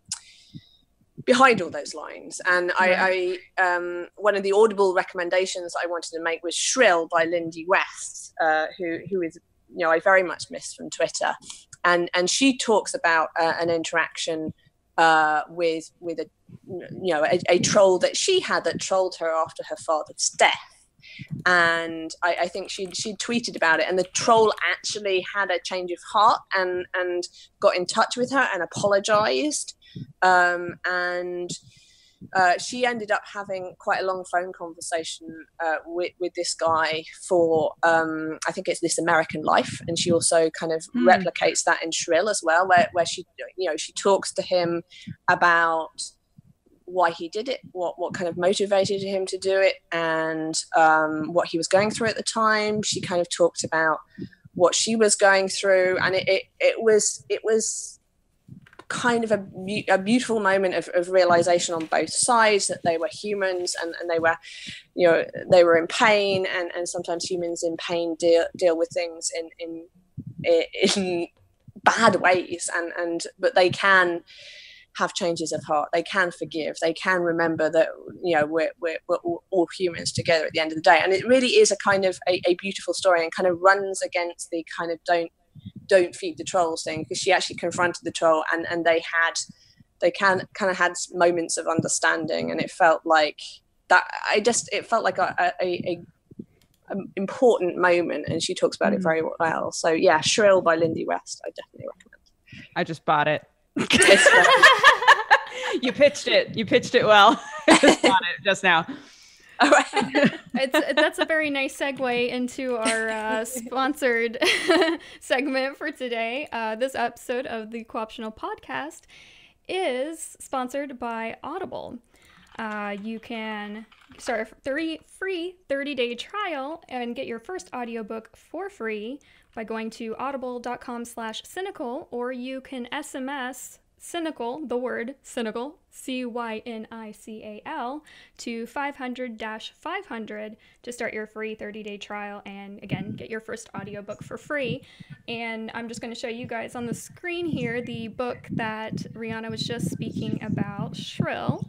those lines. And I one of the Audible recommendations I wanted to make was Shrill by Lindy West, who is, you know, I very much miss from Twitter, and she talks about an interaction with a troll that she had that trolled her after her father's death. And I think she tweeted about it, and the troll actually had a change of heart and got in touch with her and apologized, and she ended up having quite a long phone conversation with this guy for I think it's This American Life, and she also kind of replicates that in Shrill as well, where she, you know, she talks to him about why he did it, what kind of motivated him to do it, and what he was going through at the time. She kind of talked about what she was going through, and it was kind of a beautiful moment of realization on both sides, that they were humans and they were, you know, they were in pain, and sometimes humans in pain deal with things in bad ways, but they can have changes of heart, they can forgive, they can remember that, you know, we're all humans together at the end of the day. And it really is a kind of a beautiful story, and kind of runs against the kind of don't feed the trolls thing, because she actually confronted the troll, and they kind of had moments of understanding, and it felt like that. It felt like a important moment, and she talks about it very well. So yeah, Shrill by Lindy West, I definitely recommend. I just bought it. You pitched it well. I just bought it just now. All right. That's a very nice segue into our sponsored segment for today. This episode of the Co-optional Podcast is sponsored by Audible. You can start a free 30-day trial and get your first audiobook for free by going to audible.com/cynical, or you can SMS cynical, the word cynical, CYNICAL, to 500-500 to start your free 30-day trial and, again, get your first audiobook for free. And I'm just going to show you guys on the screen here the book that Rhianna was just speaking about, Shrill.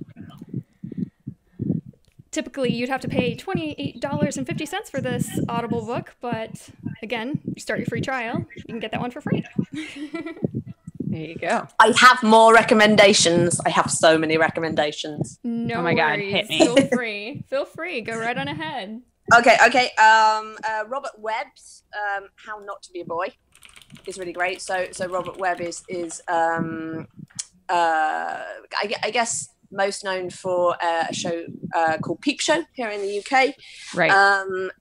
Typically, you'd have to pay $28.50 for this Audible book, but again, you start your free trial, you can get that one for free. There you go. I have more recommendations. I have so many recommendations. No Oh my God, worries. hit me. Feel free. Go right on ahead. Okay. Robert Webb's How Not to Be a Boy is really great. So Robert Webb is I guess most known for a show called Peep Show here in the UK. Right.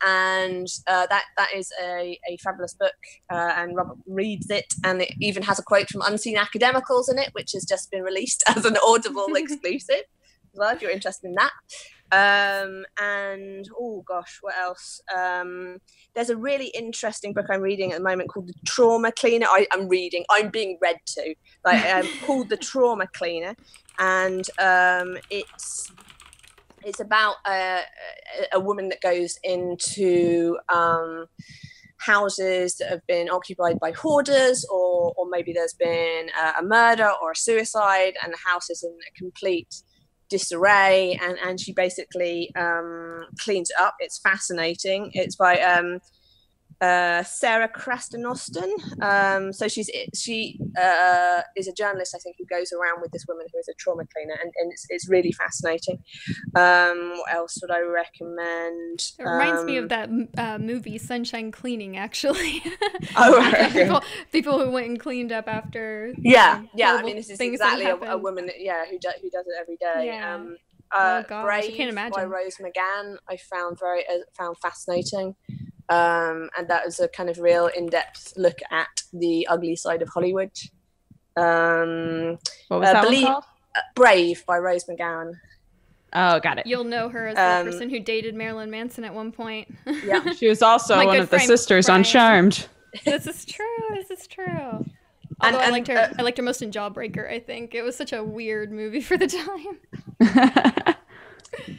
And that is a fabulous book, and Robert reads it, and it even has a quote from Unseen Academicals in it, which has just been released as an Audible exclusive as well, if you're interested in that. And oh gosh, what else? There's a really interesting book I'm reading at the moment called The Trauma Cleaner. I'm being read to, called The Trauma Cleaner. And it's about a woman that goes into houses that have been occupied by hoarders, or maybe there's been a murder or a suicide, and the house is in a complete disarray, and she basically cleans it up. It's fascinating. It's by Sarah Crasten-Austin. So she is a journalist, I think, who goes around with this woman who is a trauma cleaner, and it's really fascinating. What else would I recommend? It reminds me of that movie Sunshine Cleaning, actually. Oh, right. people who went and cleaned up after. Yeah. I mean, this is exactly a woman, who does it every day. Yeah. Oh gosh, Brave I can't imagine. by Rose McGann, I found fascinating. And that was a kind of real in-depth look at the ugly side of Hollywood. What was that one called? Brave by Rose McGowan. Oh, got it. You'll know her as the person who dated Marilyn Manson at one point. Yeah, she was also one of the sisters Brian. on Charmed. This is true. Although I liked her most in Jawbreaker, I think. It was such a weird movie for the time.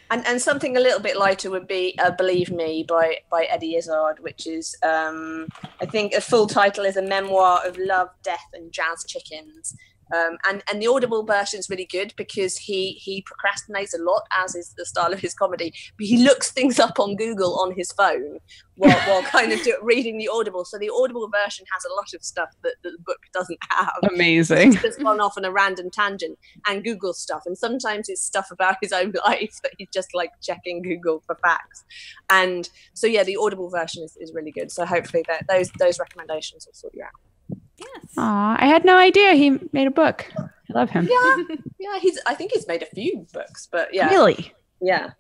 And something a little bit lighter would be Believe Me by Eddie Izzard, which is, I think a full title is A Memoir of Love, Death and Jazz Chickens. And the Audible version is really good because he procrastinates a lot, as is the style of his comedy, but he looks things up on Google on his phone while kind of reading the Audible. So the Audible version has a lot of stuff that the book doesn't have. Amazing. He's just gone off on a random tangent and Google stuff, and sometimes it's stuff about his own life that he's just like checking Google for facts. And so yeah, the Audible version is really good. So hopefully those recommendations will sort you out. Yes. Aw, I had no idea he made a book. I love him. Yeah. I think he's made a few books, but yeah. Really? Yeah.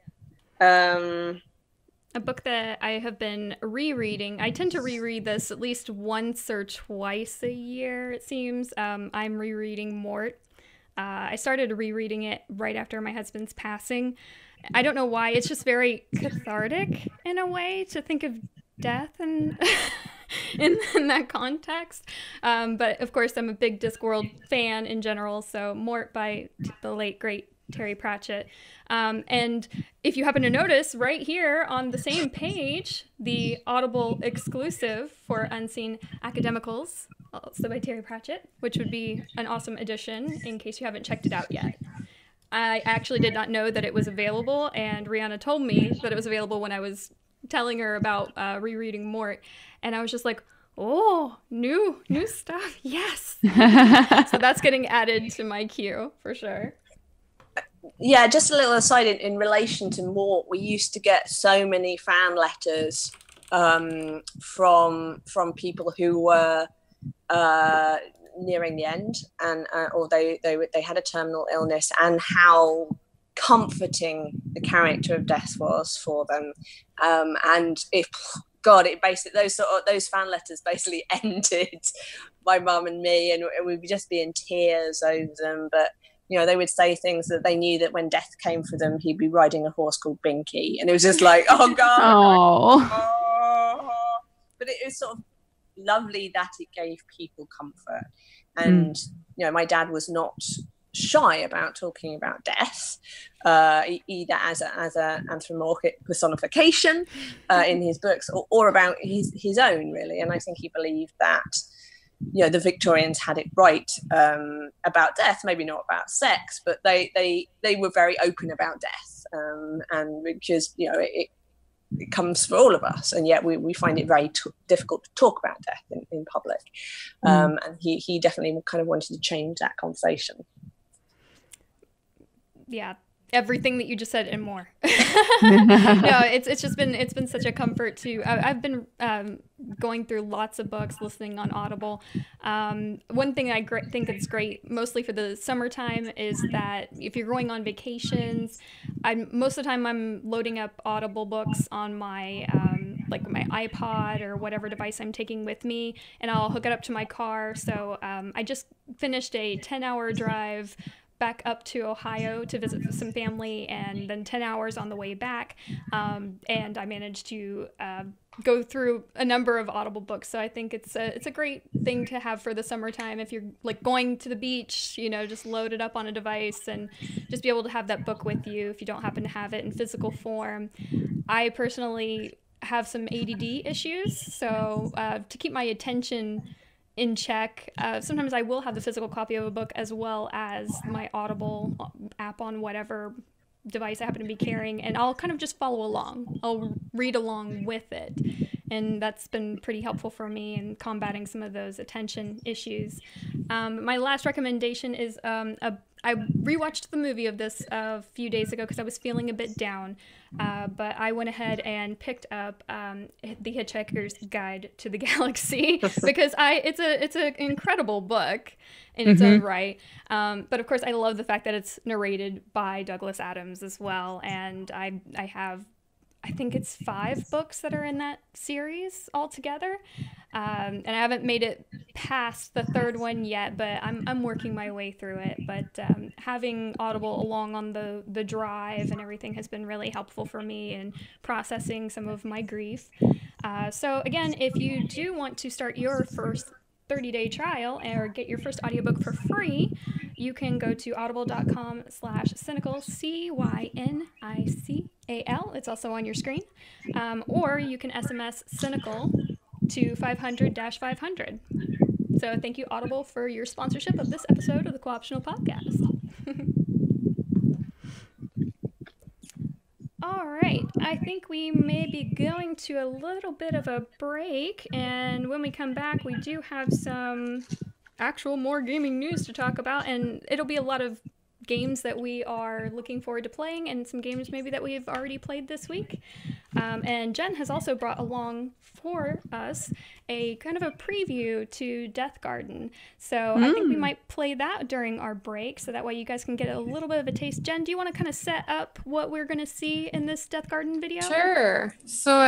A book that I have been rereading. I tend to reread this at least once or twice a year, it seems. I'm rereading Mort. I started rereading it right after my husband's passing. I don't know why. It's just very cathartic in a way to think of death and in that context. But of course, I'm a big Discworld fan in general. So Mort by the late great Terry Pratchett. And if you happen to notice right here on the same page, the Audible exclusive for Unseen Academicals, also by Terry Pratchett, which would be an awesome addition in case you haven't checked it out yet. I actually did not know that it was available, and Rhianna told me that it was available when I was telling her about rereading Mort, and I was just like, oh, new stuff, yes. So that's getting added to my queue for sure. Yeah, just a little aside in relation to Mort, we used to get so many fan letters from people who were nearing the end, and or they had a terminal illness, and how comforting the character of Death was for them. And if God, it basically those fan letters basically ended my mum and me, and we'd just be in tears over them. But you know, they would say things that they knew that when Death came for them, he'd be riding a horse called Binky, and it was just like, oh God. Oh. But it was sort of lovely that it gave people comfort. And you know, my dad was not shy about talking about death, either as an anthropomorphic personification in his books, or about his own, really. And I think he believed that, you know, the Victorians had it right about death, maybe not about sex, but they were very open about death, and because, you know, it comes for all of us, and yet we find it very difficult to talk about death in public. And he definitely kind of wanted to change that conversation. Yeah, everything that you just said and more. No, it's been such a comfort to. I've been going through lots of books, listening on Audible. One thing I think it's great, mostly for the summertime, is that if you're going on vacations, most of the time I'm loading up Audible books on my like my iPod or whatever device I'm taking with me, and I'll hook it up to my car. So I just finished a 10-hour drive back up to Ohio to visit some family, and then 10 hours on the way back. And I managed to go through a number of Audible books. So I think it's a great thing to have for the summertime. If you're like going to the beach, you know, just load it up on a device and just be able to have that book with you if you don't happen to have it in physical form. I personally have some ADD issues, so to keep my attention in check, sometimes I will have the physical copy of a book as well as my Audible app on whatever device I happen to be carrying, and I'll kind of just follow along. I'll read along with it, and that's been pretty helpful for me in combating some of those attention issues. My last recommendation is I rewatched the movie of this a few days ago because I was feeling a bit down, but I went ahead and picked up The Hitchhiker's Guide to the Galaxy because it's an incredible book in its own right. But of course, I love the fact that it's narrated by Douglas Adams as well, and I have, I think it's 5 books that are in that series altogether. And I haven't made it past the 3rd one yet, but I'm working my way through it. But having Audible along on the drive and everything has been really helpful for me in processing some of my grief. So again, if you do want to start your first 30-day trial or get your first audiobook for free, you can go to audible.com/cynical, CYNICAL. It's also on your screen. Or you can SMS cynical to 500-500. So thank you, Audible, for your sponsorship of this episode of the Co-optional Podcast. All right, I think we may be going to a little bit of a break, and when we come back, we do have some actual more gaming news to talk about, and it'll be a lot of games that we are looking forward to playing, and some games maybe that we've already played this week. And Jen has also brought along for us a kind of a preview to Death Garden. So I think we might play that during our break, so that way you guys can get a little bit of a taste. Jen, do you want to kind of set up what we're going to see in this Death Garden video? Sure. So,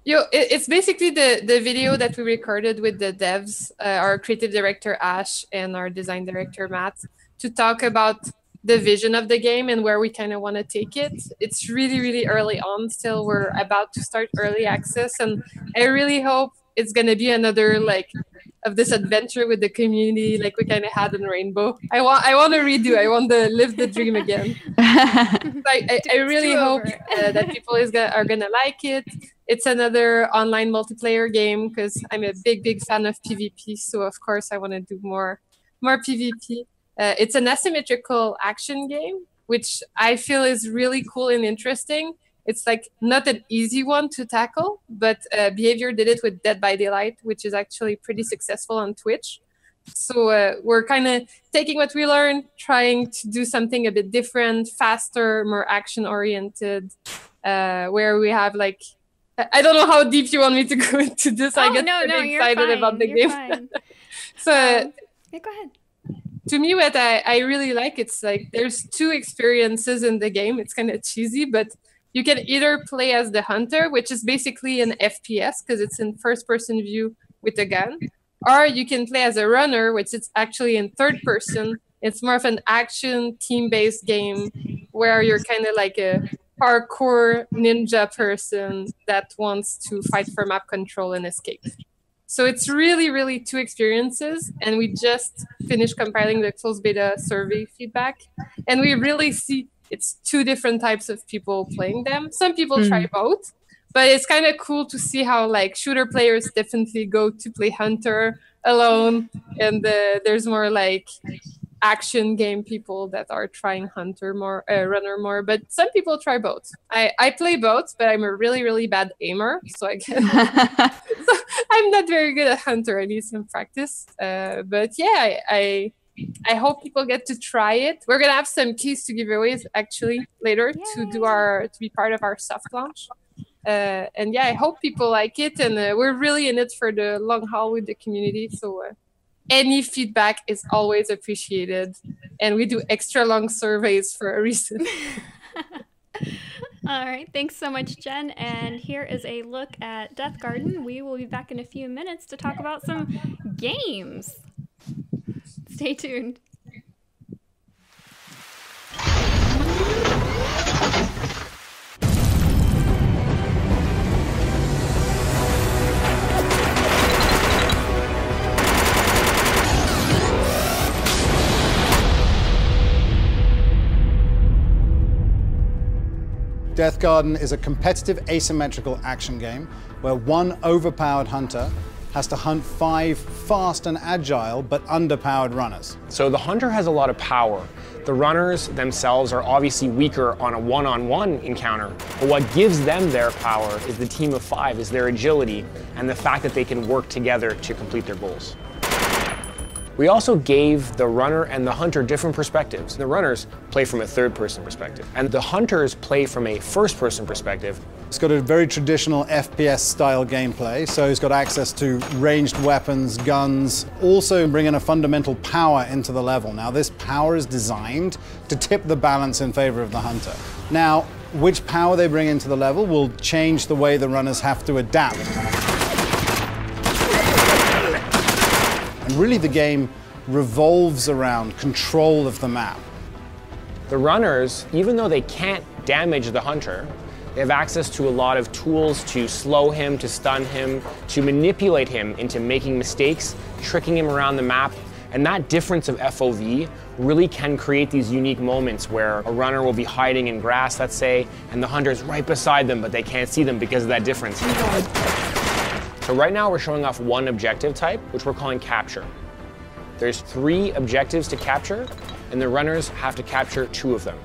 it's basically the video that we recorded with the devs, our creative director, Ash, and our design director, Matt, to talk about the vision of the game and where we kind of want to take it. It's really, really early on still. We're about to start early access, and I really hope it's gonna be another like of this adventure with the community, like we kind of had in Rainbow. I want to redo. I want to live the dream again. I really hope that people are gonna like it. It's another online multiplayer game because I'm a big fan of PvP. So of course I want to do more PvP. It's an asymmetrical action game, which I feel is really cool and interesting. It's like not an easy one to tackle, but Behavior did it with Dead by Daylight, which is actually pretty successful on Twitch. So we're kind of taking what we learned, trying to do something a bit different, faster, more action-oriented, where we have like, I don't know how deep you want me to go into this. I get pretty excited about the game. So yeah, go ahead. To me, what I really like, it's like there's two experiences in the game. It's kind of cheesy, but you can either play as the hunter, which is basically an FPS because it's in first-person view with a gun, or you can play as a runner, which is actually in third person. It's more of an action team-based game where you're kind of like a parkour ninja person that wants to fight for map control and escape. So it's really two experiences, and we just finished compiling the closed beta survey feedback, and we really see it's two different types of people playing them. Some people try both, but it's kind of cool to see how like shooter players definitely go to play hunter alone, and there's more like action game people that are trying hunter more, runner more. But some people try both. I play both, but I'm a really bad aimer, so so I'm not very good at hunter. I need some practice. But yeah, I hope people get to try it. We're gonna have some keys to giveaways actually later to be part of our soft launch. And yeah, I hope people like it, and we're really in it for the long haul with the community. So any feedback is always appreciated, and we do extra long surveys for a reason. All right, thanks so much, Jen. And here is a look at Death Garden. We will be back in a few minutes to talk about some games. Stay tuned. Death Garden is a competitive asymmetrical action game where one overpowered hunter has to hunt 5 fast and agile but underpowered runners. So the hunter has a lot of power. The runners themselves are obviously weaker on a one-on-one encounter, but what gives them their power is the team of 5, is their agility and the fact that they can work together to complete their goals. We also gave the runner and the hunter different perspectives. The runners play from a third-person perspective, and the hunters play from a first-person perspective. It's got a very traditional FPS-style gameplay, so it's got access to ranged weapons, guns, also bringing a fundamental power into the level. Now, this power is designed to tip the balance in favor of the hunter. Now, which power they bring into the level will change the way the runners have to adapt. And really the game revolves around control of the map. The runners, even though they can't damage the hunter, they have access to a lot of tools to slow him, to stun him, to manipulate him into making mistakes, tricking him around the map. And that difference of FOV really can create these unique moments where a runner will be hiding in grass, let's say, and the hunter's right beside them, but they can't see them because of that difference. So right now we're showing off one objective type, which we're calling capture. There's 3 objectives to capture, and the runners have to capture 2 of them.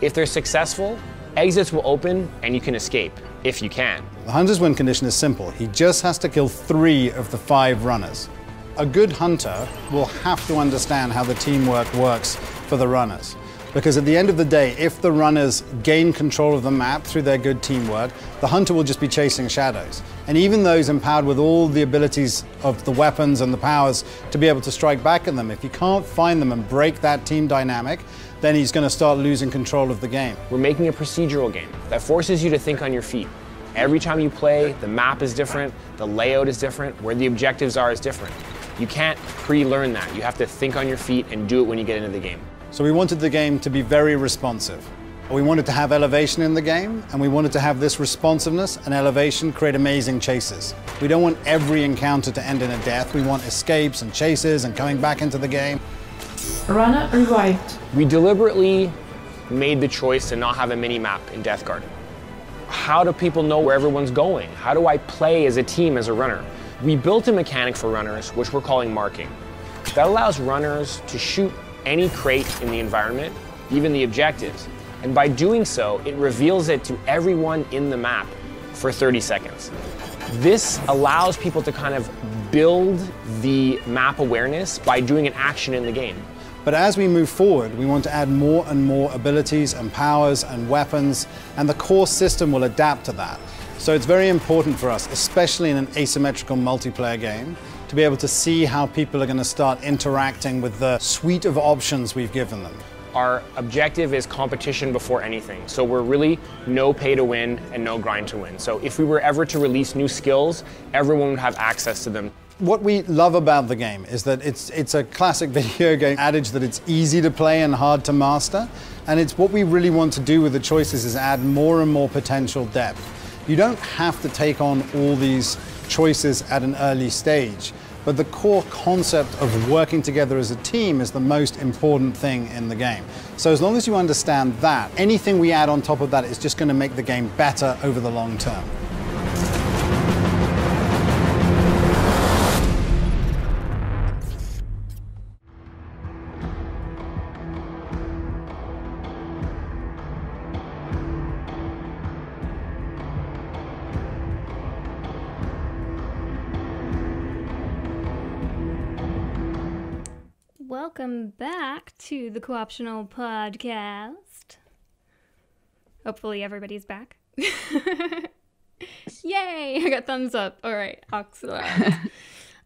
If they're successful, exits will open and you can escape, if you can. The hunter's win condition is simple. He just has to kill 3 of the 5 runners. A good hunter will have to understand how the teamwork works for the runners. Because at the end of the day, if the runners gain control of the map through their good teamwork, the hunter will just be chasing shadows. And even those empowered with all the abilities of the weapons and the powers to be able to strike back at them, if you can't find them and break that team dynamic, then he's going to start losing control of the game. We're making a procedural game that forces you to think on your feet. Every time you play, the map is different, the layout is different, where the objectives are is different. You can't pre-learn that. You have to think on your feet and do it when you get into the game. So we wanted the game to be very responsive. We wanted to have elevation in the game, and we wanted to have this responsiveness and elevation create amazing chases. We don't want every encounter to end in a death. We want escapes and chases and coming back into the game. Runner revived. We deliberately made the choice to not have a mini-map in Death Garden. How do people know where everyone's going? How do I play as a team as a runner? We built a mechanic for runners, which we're calling marking. That allows runners to shoot any crate in the environment, even the objectives. And by doing so, it reveals it to everyone in the map for 30 seconds. This allows people to kind of build the map awareness by doing an action in the game. But as we move forward, we want to add more and more abilities and powers and weapons, and the core system will adapt to that. So it's very important for us, especially in an asymmetrical multiplayer game, to be able to see how people are going to start interacting with the suite of options we've given them. Our objective is competition before anything. So we're really no pay to win and no grind to win. So if we were ever to release new skills, everyone would have access to them. What we love about the game is that it's a classic video game adage that it's easy to play and hard to master. And it's what we really want to do with the choices is add more and more potential depth. You don't have to take on all these choices at an early stage. But the core concept of working together as a team is the most important thing in the game. So as long as you understand that, anything we add on top of that is just going to make the game better over the long term. Welcome back to the Co-optional Podcast. Hopefully everybody's back. Yay! I got thumbs up. All right, excellent.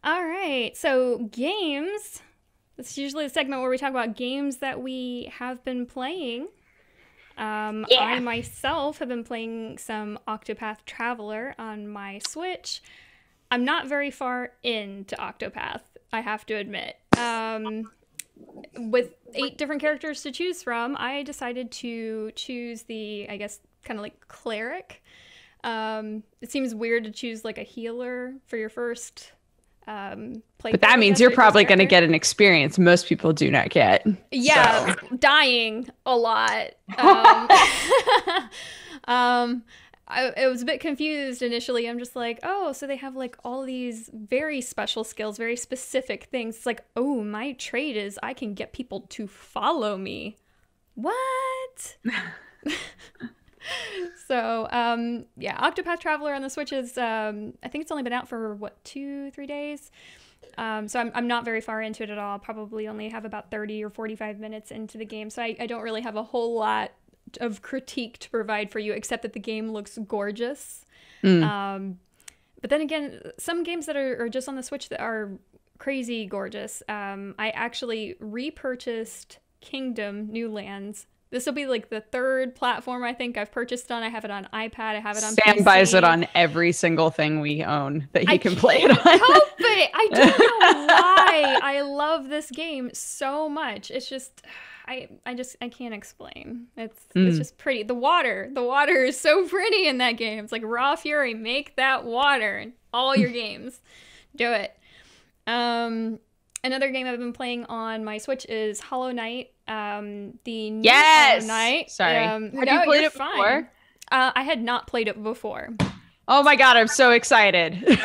All right, so games. This is usually the segment where we talk about games that we have been playing. I myself have been playing some Octopath Traveler on my Switch. I'm not very far into Octopath, I have to admit. With 8 different characters to choose from, I decided to choose the, I guess, kind of like cleric. It seems weird to choose like a healer for your first play. But that means you're probably going to get an experience most people do not get. Yeah, so. Dying a lot. I was a bit confused initially. I'm just like, oh, so they have like all these very special skills, very specific things. It's like, oh, my trait is I can get people to follow me. What? So, yeah, Octopath Traveler on the Switch is, I think it's only been out for, what, 2-3 days? So I'm not very far into it at all. Probably only have about 30 or 45 minutes into the game. So I don't really have a whole lot of critique to provide for you, except that the game looks gorgeous. But then again, some games that are just on the Switch that are crazy gorgeous. I actually repurchased Kingdom New Lands. This will be like the 3rd platform I think I've purchased on. I have it on iPad. I have it on Sam PC. buys it on every single thing we own that he can play it on. Help it! I don't know why I love this game so much. It's just... I can't explain. It's just pretty. The water is so pretty in that game. It's like Raw Fury, make that water in all your games. Do it. Another game I've been playing on my Switch is Hollow Knight. The new Hollow Knight. Sorry. Have you played it before? I had not played it before. Oh my god, I'm so excited. I'm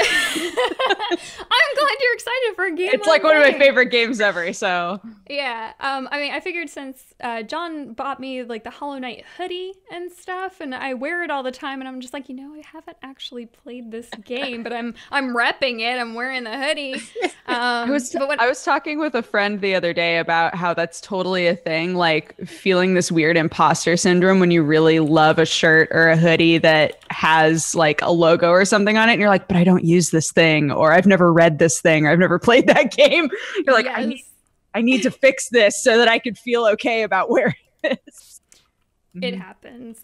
glad you're excited for a game. It's like one of my favorite games ever, so. Yeah, I mean, I figured since John bought me like the Hollow Knight hoodie and stuff, and I wear it all the time, and I'm just like, I haven't actually played this game, but I'm repping it. I'm wearing the hoodie. I was talking with a friend the other day about how that's totally a thing, like feeling this weird imposter syndrome when you really love a shirt or a hoodie that has like a logo or something on it, and you're like, but I don't use this thing, or I've never read this thing, or I've never played that game. You're like, yes. I need to fix this so that I could feel okay about wearing this. It happens.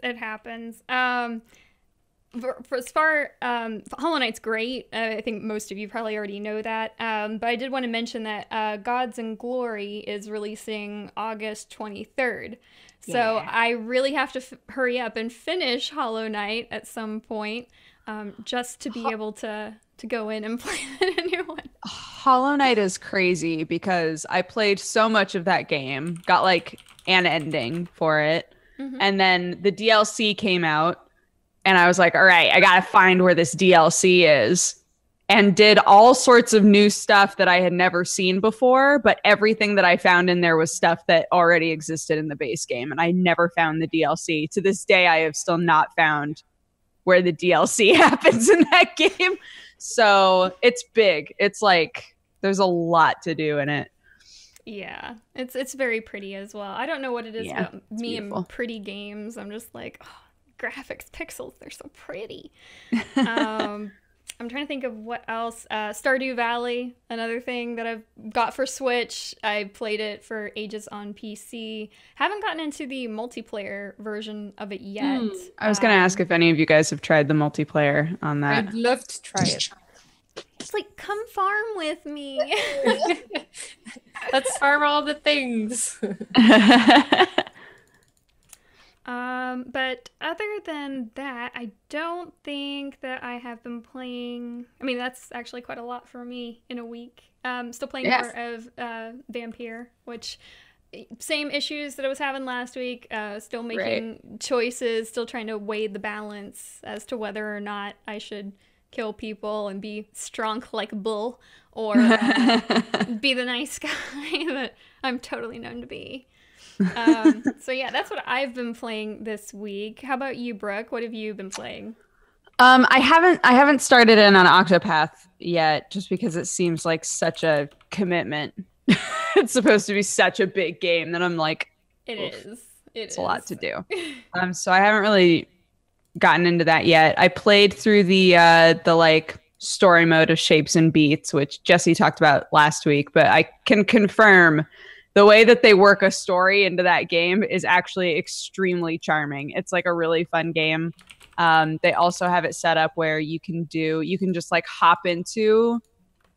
for as far Hollow Knight's great. I think most of you probably already know that. But I did want to mention that Gods and Glory is releasing August 23rd. So I really have to hurry up and finish Hollow Knight at some point, just to be able to go in and play a new one. Hollow Knight is crazy because I played so much of that game, got like an ending for it, and then the DLC came out, and I was like, all right, I gotta find where this DLC is, and did all sorts of new stuff that I had never seen before, but everything that I found in there was stuff that already existed in the base game, and I never found the DLC. To this day, I have still not found where the DLC happens in that game. So it's big. It's like there's a lot to do in it. Yeah, it's very pretty as well. I don't know what it is about me beautiful. and pretty games. I'm just like, oh, graphics, pixels, they're so pretty. I'm trying to think of what else. Stardew Valley, another thing that I've got for Switch. I played it for ages on PC. Haven't gotten into the multiplayer version of it yet. I was going to ask if any of you guys have tried the multiplayer on that. I'd love to try it. Just like, come farm with me. Let's farm all the things. But other than that, I don't think that I have been playing. I mean, that's actually quite a lot for me in a week. Still playing more of Vampire, which same issues that I was having last week. Still making choices, still trying to weigh the balance as to whether or not I should kill people and be strong like a bull, or be the nice guy that I'm totally known to be. So yeah, that's what I've been playing this week. How about you, Brooke? What have you been playing? I haven't started in on Octopath yet, just because it seems like such a commitment. It's supposed to be such a big game that I'm like, it's a lot to do. So I haven't really gotten into that yet. I played through the like story mode of Shapes and Beats, which Jesse talked about last week, but I can confirm the way that they work a story into that game is actually extremely charming. It's like a really fun game. They also have it set up where you can just like hop into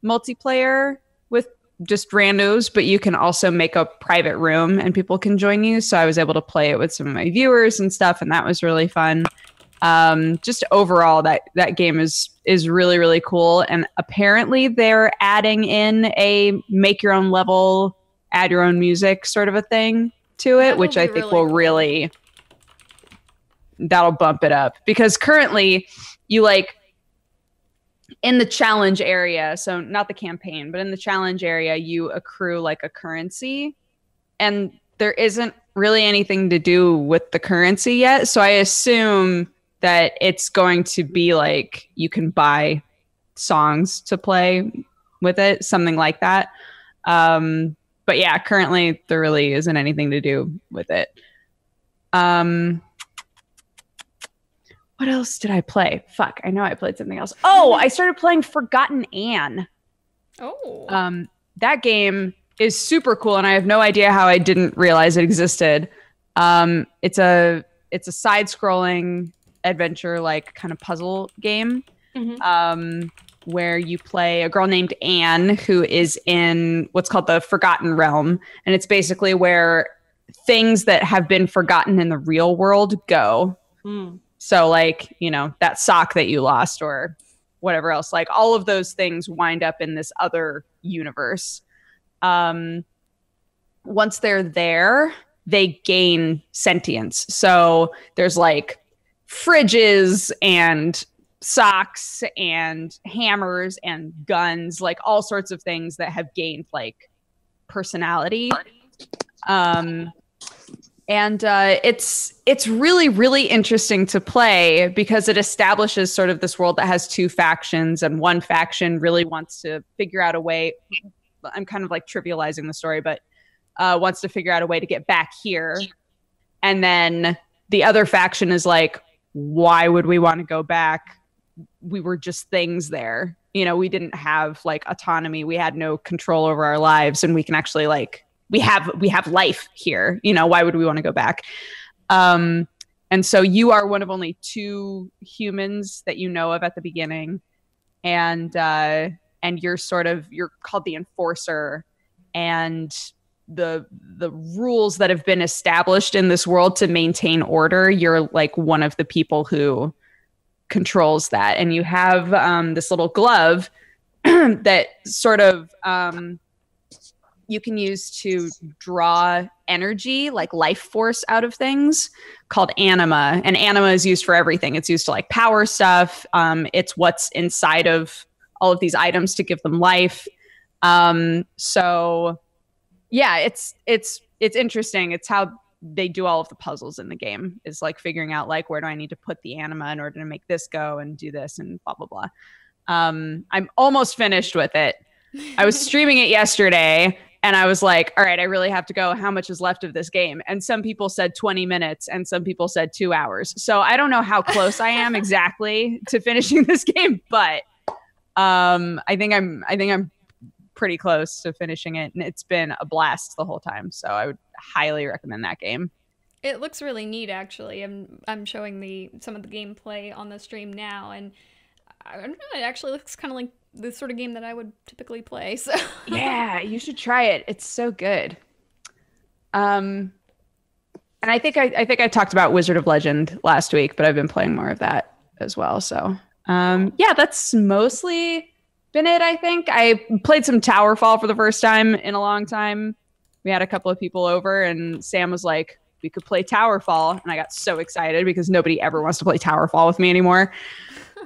multiplayer with just randos, but you can also make a private room and people can join you. So I was able to play it with some of my viewers and stuff, and that was really fun. Just overall, that game is really, really cool. And apparently they're adding in a make your own level, add your own music sort of a thing to it, which I think will really, that'll bump it up. Because currently you like in the challenge area, so not the campaign, but in the challenge area, you accrue like a currency, and there isn't really anything to do with the currency yet. So I assume that it's going to be like you can buy songs to play with it, something like that. But yeah, currently there really isn't anything to do with it. What else did I play? Fuck, I know I played something else. Oh, I started playing Forgotten Anne. Oh. That game is super cool, and I have no idea how I didn't realize it existed. It's a side-scrolling adventure, like kind of puzzle game. Where you play a girl named Anne who is in what's called the Forgotten Realm. And it's basically where things that have been forgotten in the real world go. So like, you know, that sock that you lost or whatever else, like all of those things wind up in this other universe. Once they're there, they gain sentience. So there's like fridges and socks and hammers and guns, like all sorts of things that have gained like personality. It's really, really interesting to play because it establishes sort of this world that has two factions, and one faction really wants to figure out a way, I'm kind of like trivializing the story, but wants to figure out a way to get back here. And then the other faction is like, why would we want to go back? We were just things there. You know, we didn't have like autonomy. We had no control over our lives, and we can actually like, we have life here. You know, why would we want to go back? And And so you are one of only 2 humans that you know of at the beginning. And you're called the Enforcer. And the rules that have been established in this world to maintain order, you're like one of the people who controls that. And you have this little glove that sort of you can use to draw energy, like life force, out of things, called anima. And anima is used for everything. It's used to like power stuff. It's what's inside of all of these items to give them life. So yeah, it's interesting. It's how they do all of the puzzles in the game, is like figuring out like, where do I need to put the anima in order to make this go and do this and blah, blah, blah. I'm almost finished with it. I was streaming it yesterday and I was like, all right, I really have to go. How much is left of this game? And some people said 20 minutes and some people said 2 hours. So I don't know how close I am exactly to finishing this game, but I think I'm pretty close to finishing it, and it's been a blast the whole time. So I would highly recommend that game. It looks really neat, actually. I'm showing some of the gameplay on the stream now, and I don't know, it actually looks kind of like the sort of game that I would typically play. So yeah, you should try it. It's so good. And I think I talked about Wizard of Legend last week, but I've been playing more of that as well. So yeah, that's mostly been it. I think I played some Towerfall for the first time in a long time. We had a couple of people over and Sam was like, we could play Towerfall, and I got so excited because nobody ever wants to play Towerfall with me anymore.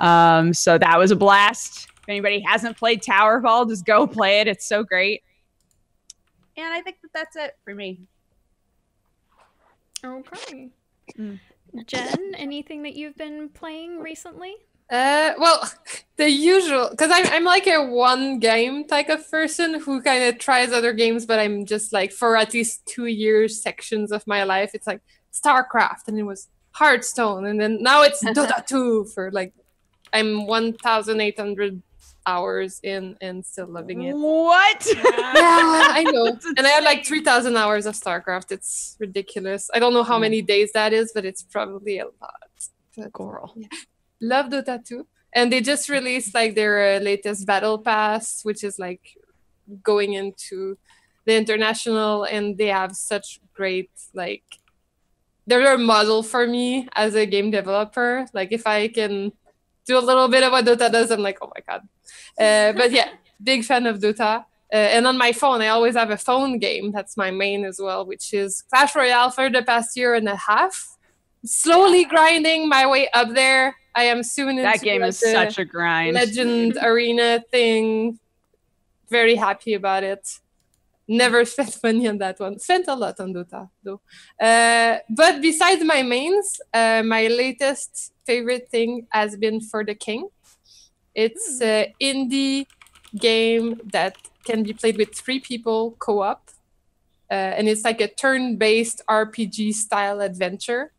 So that was a blast. If anybody hasn't played Towerfall, just go play it. It's so great. And I think that's it for me. Okay. Jen, anything that you've been playing recently? Well, the usual, because I'm like a one game type of person who kind of tries other games, but I'm just like, for at least 2 years sections of my life, it's like StarCraft, and it was Hearthstone, and then now it's Dota 2 for like, I'm 1,800 hours in and still loving it. What? Yeah, I know. And I had like 3,000 hours of StarCraft. It's ridiculous. I don't know how many days that is, but it's probably a lot. But, girl. Yeah. Love Dota 2. And they just released like their latest battle pass, which is like going into the international, and they have such great, like, they're a model for me as a game developer. Like, if I can do a little bit of what Dota does, I'm like, oh my god. But yeah, big fan of Dota. And on my phone, I always have a phone game. That's my main as well, which is Clash Royale for the past year and a half. Slowly grinding my way up there. I am soon into that game is such a grind. Legend Arena thing. Very happy about it. Never spent money on that one. Spent a lot on Dota, though. But besides my mains, my latest favorite thing has been For the King. It's an indie game that can be played with 3 people co-op. And it's like a turn-based RPG style adventure.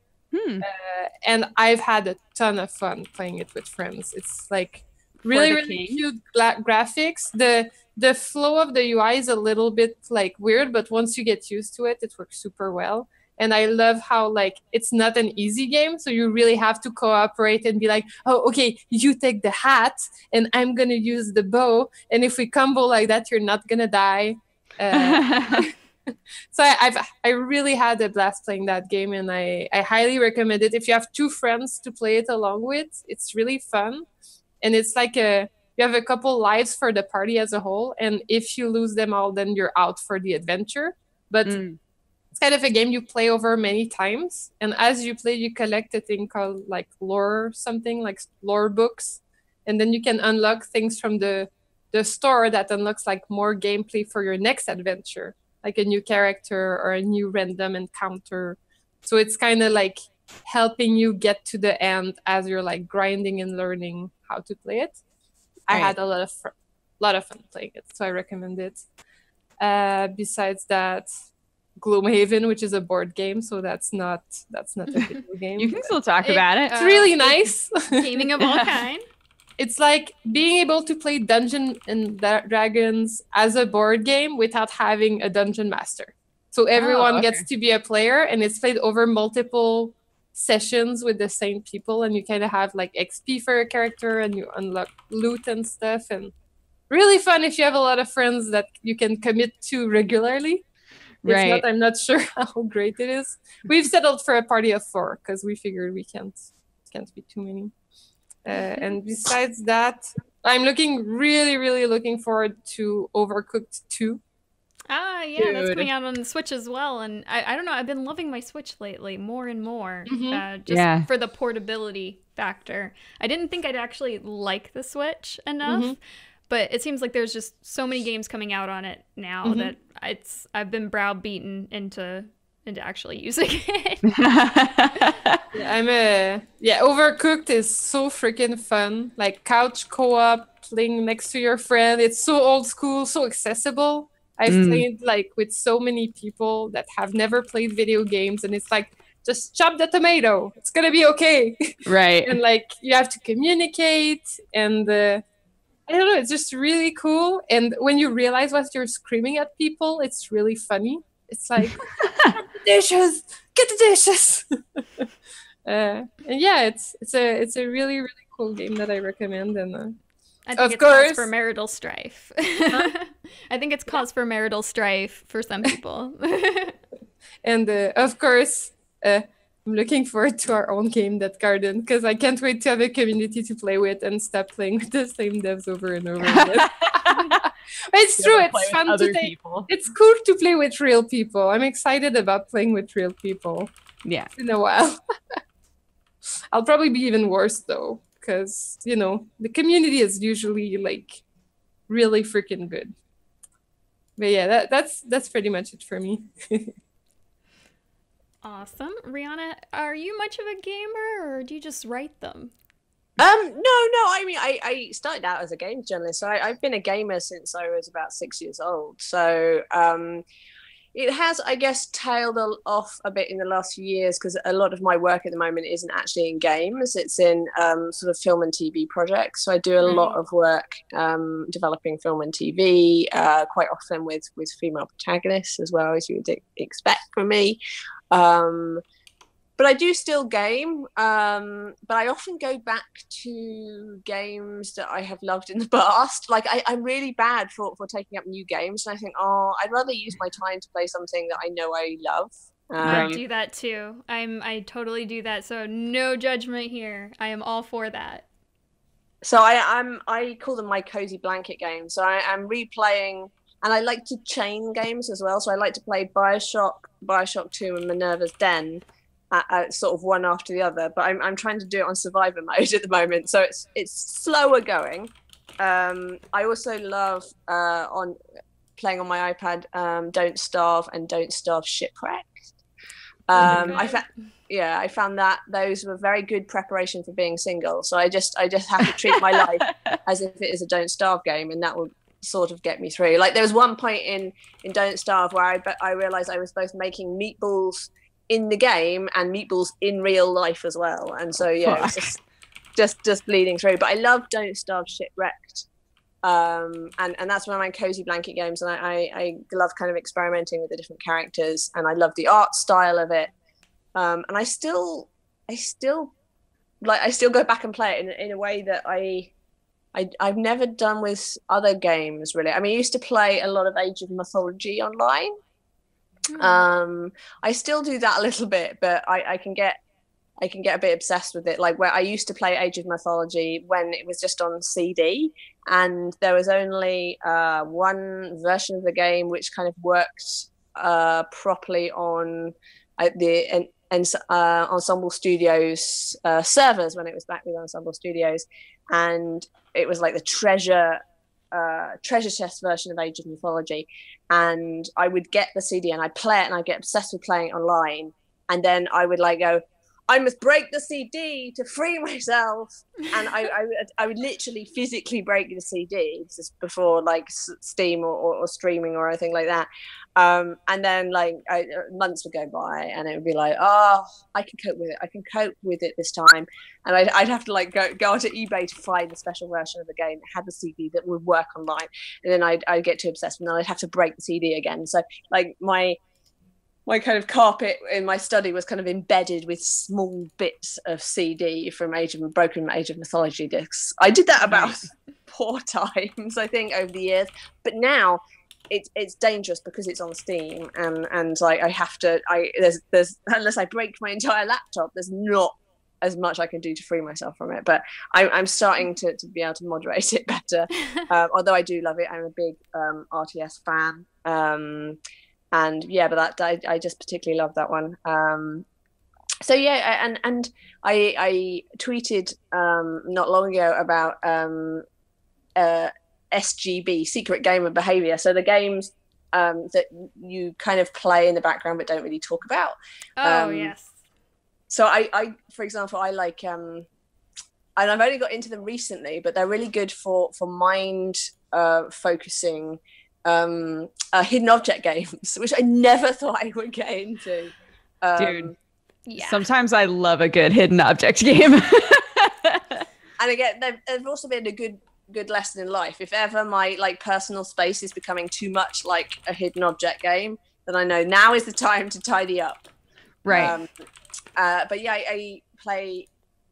And I've had a ton of fun playing it with friends. It's like really cute graphics. The flow of the UI is a little bit like weird, but once you get used to it, it works super well. And I love how like it's not an easy game, so you really have to cooperate and be like, oh, okay, you take the hat and I'm gonna use the bow, and if we combo like that, you're not gonna die. So I really had a blast playing that game, and I highly recommend it. If you have 2 friends to play it along with, it's really fun. And it's like you have a couple lives for the party as a whole, and if you lose them all, then you're out for the adventure. But it's kind of a game you play over many times, and as you play, you collect a thing called like lore, something like lore books, and then you can unlock things from the store that unlocks like more gameplay for your next adventure, like a new character or a new random encounter. So it's kind of like helping you get to the end as you're like grinding and learning how to play it. I had a lot of fun playing it, so I recommend it. Besides that, Gloomhaven, which is a board game, so that's not a video game. You can still talk about it. It's really nice. Gaming of all kind. It's like being able to play Dungeons and Dragons as a board game without having a dungeon master. So everyone gets to be a player, and it's played over multiple sessions with the same people, and you kind of have like XP for a character, and you unlock loot and stuff, and really fun if you have a lot of friends that you can commit to regularly. If not, I'm not sure how great it is. We've settled for a party of 4 because we figured we can't be too many. And besides that, I'm really looking forward to Overcooked 2. Ah, yeah, that's coming out on the Switch as well. And I don't know, I've been loving my Switch lately more and more, just for the portability factor. I didn't think I'd actually like the Switch enough, but it seems like there's just so many games coming out on it now that I've been browbeaten into actually using it. Overcooked is so freaking fun. Like couch co-op, playing next to your friend. It's so old school, so accessible. I've played like with so many people that have never played video games, and it's like, just chop the tomato. It's gonna be okay. Right. And like you have to communicate, and I don't know, it's just really cool. And when you realize what you're screaming at people, it's really funny. It's like, get the dishes. And yeah, it's a really cool game that I recommend. And I think it's cause for marital strife. I think it's cause for marital strife for some people. And of course, I'm looking forward to our own game, That Garden, because I can't wait to have a community to play with and stop playing with the same devs over and over again. It's true. It's fun to take. People. It's cool to play with real people. I'm excited about playing with real people. Yeah. In a while. I'll probably be even worse though, because the community is usually like really freaking good. But yeah, that's pretty much it for me. Awesome. Rhianna, are you much of a gamer, or do you just write them? No. I mean, I started out as a games journalist, so I've been a gamer since I was about 6 years old. So it has, I guess, tailed off a bit in the last few years because a lot of my work at the moment isn't actually in games. It's in sort of film and TV projects. So I do a lot of work developing film and TV, quite often with female protagonists as well, as you would expect from me. But I do still game, but I often go back to games that I have loved in the past. Like I'm really bad for taking up new games, and I think, I'd rather use my time to play something that I know I love. I do that too. I totally do that. So no judgment here. I am all for that. So I call them my cozy blanket games. So I'm replaying, and I like to chain games as well. So I like to play Bioshock 2, and Minerva's Den. Sort of one after the other, but I'm trying to do it on survivor mode at the moment, so it's slower going. I also love on playing on my iPad Don't Starve and Don't Starve Shipwrecked. I found that those were very good preparation for being single, so I just have to treat my life as if it is a Don't Starve game, and that will sort of get me through. Like there was one point in Don't Starve where I realized I was both making meatballs in the game and meatballs in real life as well, and so it's just bleeding through. But I love Don't Starve Shipwrecked, and that's one of my cozy blanket games, and I love kind of experimenting with the different characters, and I love the art style of it, and I still go back and play it in a way that I've never done with other games really. I mean, I used to play a lot of Age of Mythology online. I still do that a little bit, but I can get a bit obsessed with it. Like where I used to play Age of Mythology when it was just on CD, and there was only one version of the game which kind of worked properly on the Ensemble Studios servers when it was back with Ensemble Studios, and it was like the treasure chest version of Age of Mythology. And I would get the CD and I'd play it, and I'd get obsessed with playing it online, and then I would like go, I must break the CD to free myself, and I would literally physically break the CD just before like Steam or streaming or anything like that. And then like months would go by, and it would be like, I can cope with it. I can cope with it this time. And I'd have to like go onto eBay to find the special version of the game that had the CD that would work online. And then I'd get too obsessed, and then I'd have to break the CD again. So like my my kind of carpet in my study was kind of embedded with small bits of CD from broken Age of Mythology discs. I did that about 4 times, I think, over the years. But now it's dangerous because it's on Steam, and like I have to. There's unless I break my entire laptop, there's not as much I can do to free myself from it. But I'm starting to be able to moderate it better. Although I do love it. I'm a big RTS fan. And yeah, but I just particularly love that one. So yeah, and I tweeted not long ago about SGB, Secret Gamer Behavior. So the games that you kind of play in the background but don't really talk about. Yes. So I for example, I like and I've only got into them recently, but they're really good for mind focusing hidden object games, which I never thought I would get into. Dude, yeah. Sometimes I love a good hidden object game. And again, they've also been a good lesson in life. If ever my like personal space is becoming too much like a hidden object game, then I know now is the time to tidy up. Right. But yeah, I play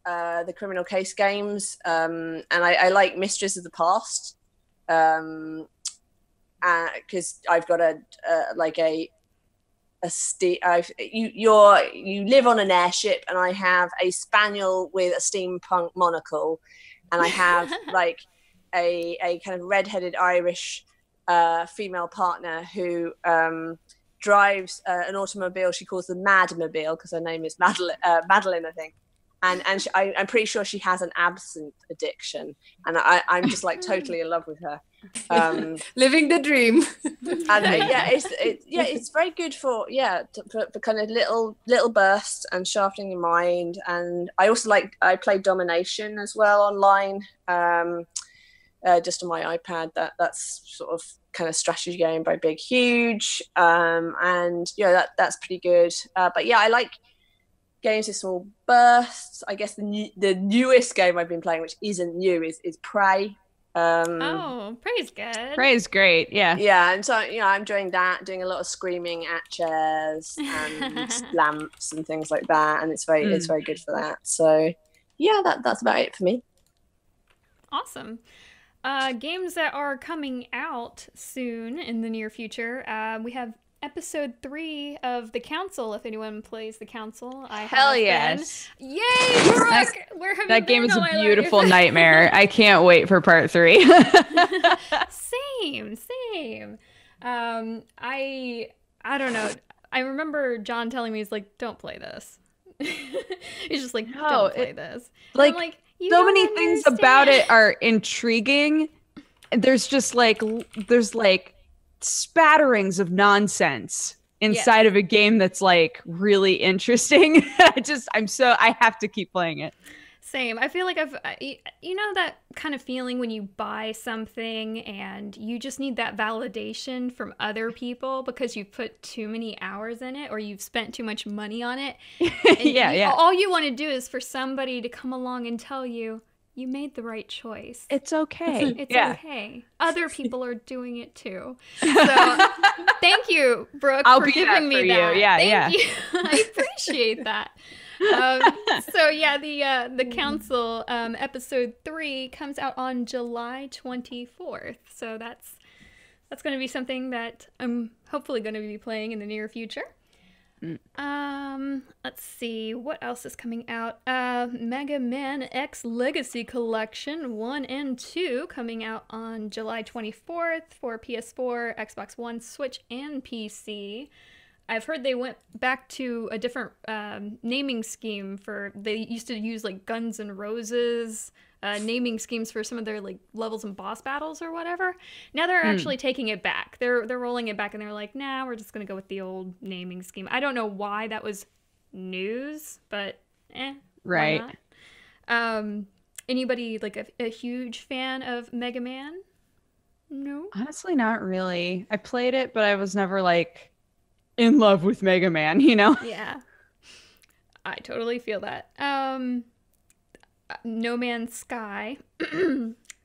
the criminal case games, and I like Mistress of the Past, because I've got you live on an airship, and I have a spaniel with a steampunk monocle, and I have like a kind of redheaded Irish female partner who drives an automobile she calls the Madmobile, because her name is Madeline, I think. And I'm pretty sure she has an absinthe addiction, and I'm just like totally in love with her. Living the dream. And it's very good for kind of little bursts and sharpening your mind. And I also I play Domination as well online, just on my iPad. That's sort of kind of strategy game by Big Huge, and that's pretty good. But yeah, I like games with small bursts. I guess the newest game I've been playing, which isn't new, is Prey. Prey's good. Prey's great. Yeah, and so I'm doing that, doing a lot of screaming at chairs and lamps and things like that, and it's very good for that. So yeah, that's about it for me. Awesome. Games that are coming out soon in the near future. We have episode 3 of The Council, if anyone plays The Council. Hell yes. Yay, Brooke! Where have you been? That game is a beautiful nightmare. I can't wait for part 3. Same. I don't know. I remember John telling me, he's like, don't play this. He's just like, don't play this. Like, I'm like, so many things about it are intriguing. There's just there's spatterings of nonsense inside of a game that's like really interesting. I have to keep playing it. Same. I feel like that kind of feeling when you buy something and you just need that validation from other people because you've put too many hours in it or you've spent too much money on it. All you want to do is for somebody to come along and tell you, you made the right choice. It's okay. It's okay. Other people are doing it too. So thank you, Brooke, for giving me that. Thank you. I appreciate that. The Council episode 3 comes out on July 24th. So that's going to be something that I'm hopefully going to be playing in the near future. Let's see what else is coming out. Mega Man X Legacy Collection 1 and 2 coming out on July 24th for PS4, Xbox One, Switch, and PC. I've heard they went back to a different naming scheme they used to use like Guns N' Roses naming schemes for some of their like levels and boss battles or whatever. Now they're actually taking it back. They're rolling it back, and they're like, nah, we're just gonna go with the old naming scheme. I don't know why that was news, but right. Why not? Anybody like a huge fan of Mega Man? No, honestly, not really. I played it, but I was never like in love with Mega Man, you know? Yeah, I totally feel that. No Man's Sky,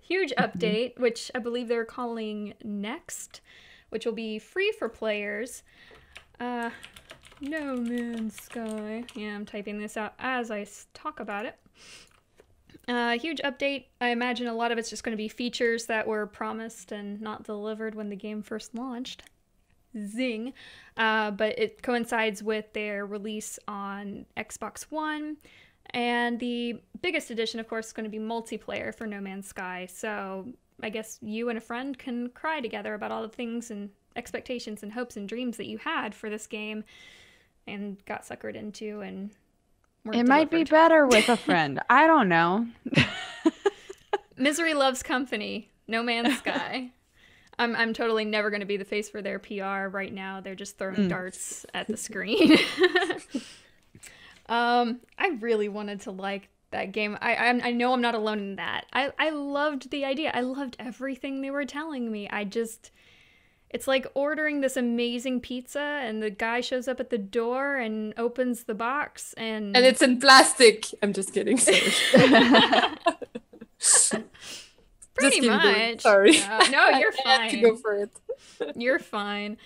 huge update, which I believe they're calling Next, which will be free for players. No Man's Sky. Yeah, I'm typing this out as I talk about it. Huge update. I imagine a lot of it's just going to be features that were promised and not delivered when the game first launched. Zing. But it coincides with their release on Xbox One. And the biggest addition, of course, is going to be multiplayer for No Man's Sky. So I guess you and a friend can cry together about all the things and expectations and hopes and dreams that you had for this game and got suckered into and it might be better with a friend. I don't know. Misery loves company. No Man's Sky. I'm totally never going to be the face for their PR right now. They're just throwing darts at the screen. I really wanted to like that game. I know I'm not alone in that. I loved the idea. I loved everything they were telling me. It's like ordering this amazing pizza and the guy shows up at the door and opens the box and it's in plastic. I'm just kidding. Pretty much. Sorry. No, you're fine. I had to go for it. You're fine.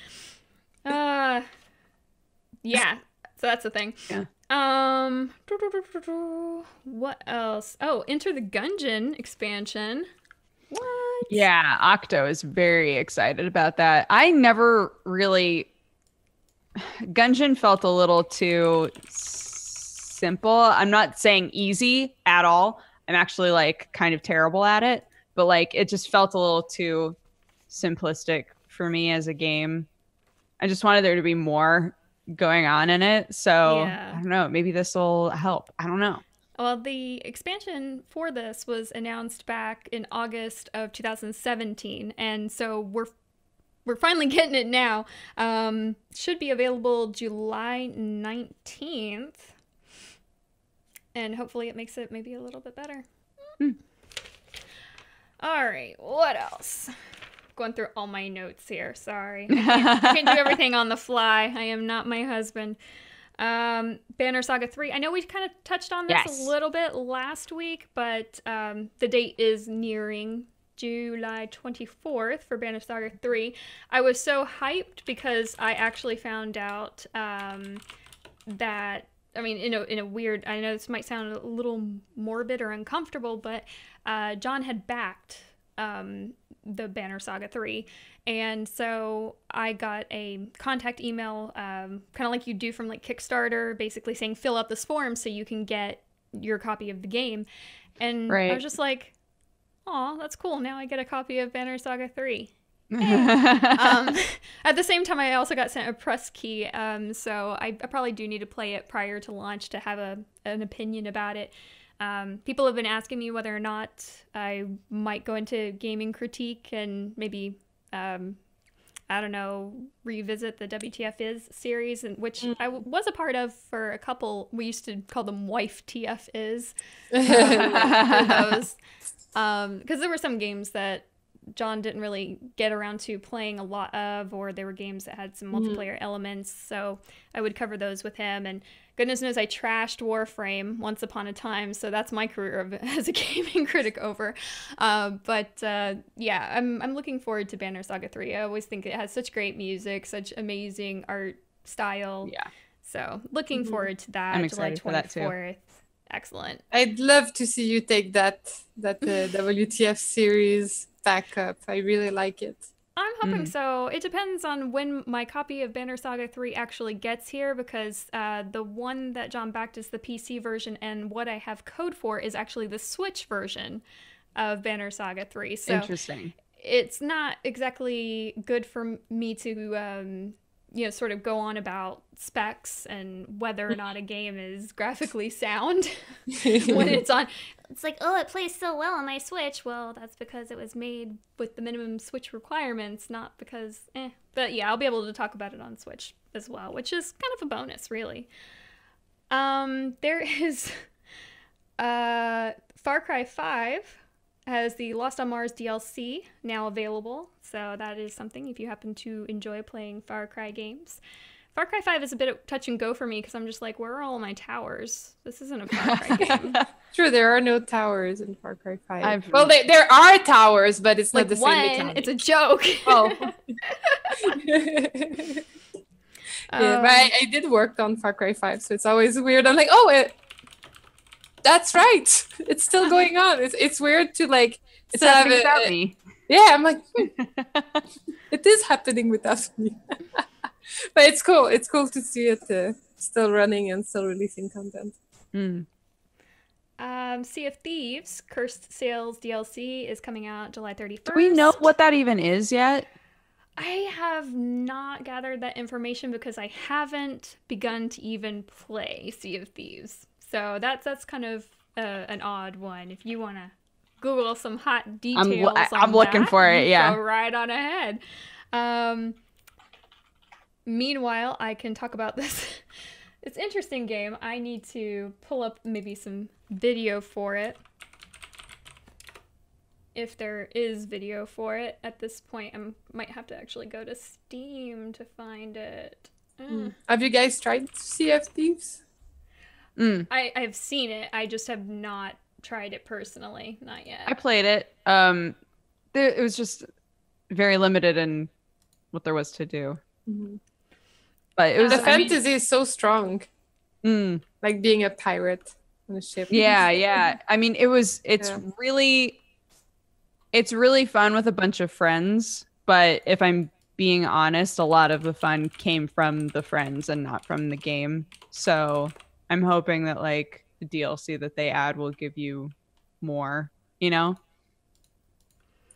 Yeah. So that's the thing. Yeah. What else? Oh, Enter the Gungeon expansion. What? Yeah, Octo is very excited about that. I never really... Gungeon felt a little too simple. I'm not saying easy at all. I'm actually like kind of terrible at it, but like it just felt a little too simplistic for me as a game. I just wanted there to be more going on in it. So yeah. I don't know, maybe this will help. I don't know. Well, the expansion for this was announced back in August of 2017, and so we're finally getting it now. Should be available July 19th, and hopefully it makes it maybe a little bit better. All right, what else? Going through all my notes here. Sorry, I can't do everything on the fly. I am not my husband. Banner Saga 3. I know we kind of touched on this a little bit last week, but the date is nearing July 24th for Banner Saga 3. I was so hyped because I actually found out that, I mean, in a weird, I know this might sound a little morbid or uncomfortable, but John had backed the Banner Saga 3. And so I got a contact email, kind of like you do from like Kickstarter, basically saying fill out this form so you can get your copy of the game. And I was just like, oh, that's cool. Now I get a copy of Banner Saga 3. At the same time, I also got sent a press key, so I probably do need to play it prior to launch to have an opinion about it. People have been asking me whether or not I might go into gaming critique and maybe... I don't know, revisit the WTF Is series, which I was a part of for a couple. We used to call them Wife TF Is for those. Because there were some games that John didn't really get around to playing a lot of, or there were games that had some multiplayer elements, so I would cover those with him. And goodness knows I trashed Warframe once upon a time, so that's my career as a gaming critic over. Yeah, I'm looking forward to Banner Saga 3. I always think it has such great music, such amazing art style. Yeah. So looking forward to that. I'm excited July 24th. for that too. Excellent. I'd love to see you take that WTF series back up. I really like it. I'm hoping so. It depends on when my copy of Banner Saga 3 actually gets here, because the one that John backed is the PC version, and what I have code for is actually the Switch version of Banner Saga 3. So interesting. It's not exactly good for me to sort of go on about specs and whether or not a game is graphically sound when it's on. It's like, oh, it plays so well on my Switch. Well, that's because it was made with the minimum Switch requirements, not because, But yeah, I'll be able to talk about it on Switch as well, which is kind of a bonus, really. There is Far Cry 5 has the Lost on Mars DLC now available, so that is something if you happen to enjoy playing Far Cry games. Far Cry 5 is a bit of touch and go for me because I'm just like, where are all my towers? This isn't a Far Cry game. True, there are no towers in Far Cry 5. Well, there are towers, but it's not the same one. mechanic. It's a joke. Oh. Yeah, but I did work on Far Cry 5, so it's always weird. I'm like, that's right. It's still going on. It's weird to like It's happening without me. Yeah, I'm like, it is happening without me. But it's cool. It's cool to see it still running and still releasing content. Sea of Thieves Cursed Sales DLC is coming out July 31st. Do we know what that even is yet? I have not gathered that information because I haven't begun to even play Sea of Thieves. So that's kind of an odd one. If you want to Google some hot details I'm looking for it, yeah. Go right on ahead. Meanwhile, I can talk about this. It's an interesting game. I need to pull up maybe some video for it. If there is video for it at this point, I might have to actually go to Steam to find it. Have you guys tried Sea of Thieves? I've seen it. I just have not tried it personally. Not yet. I played it. It was just very limited in what there was to do. But it was the fantasy is so strong. Like being a pirate on a ship. Yeah. I mean, it's really fun with a bunch of friends, but if I'm being honest, a lot of the fun came from the friends and not from the game. So I'm hoping that like the DLC that they add will give you more, you know?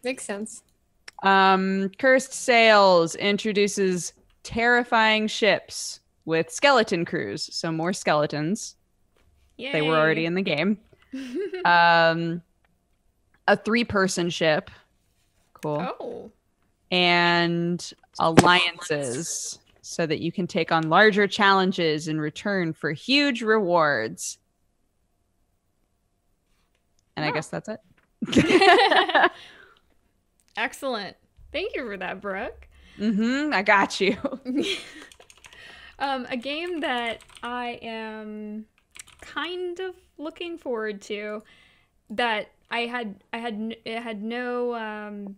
Makes sense. Cursed Sails introduces terrifying ships with skeleton crews. So more skeletons. Yay. They were already in the game. A 3-person ship. Cool. Oh. And alliances so that you can take on larger challenges in return for huge rewards. And I guess that's it. Excellent. Thank you for that, Brooke. I got you. A game that I am kind of looking forward to that I had no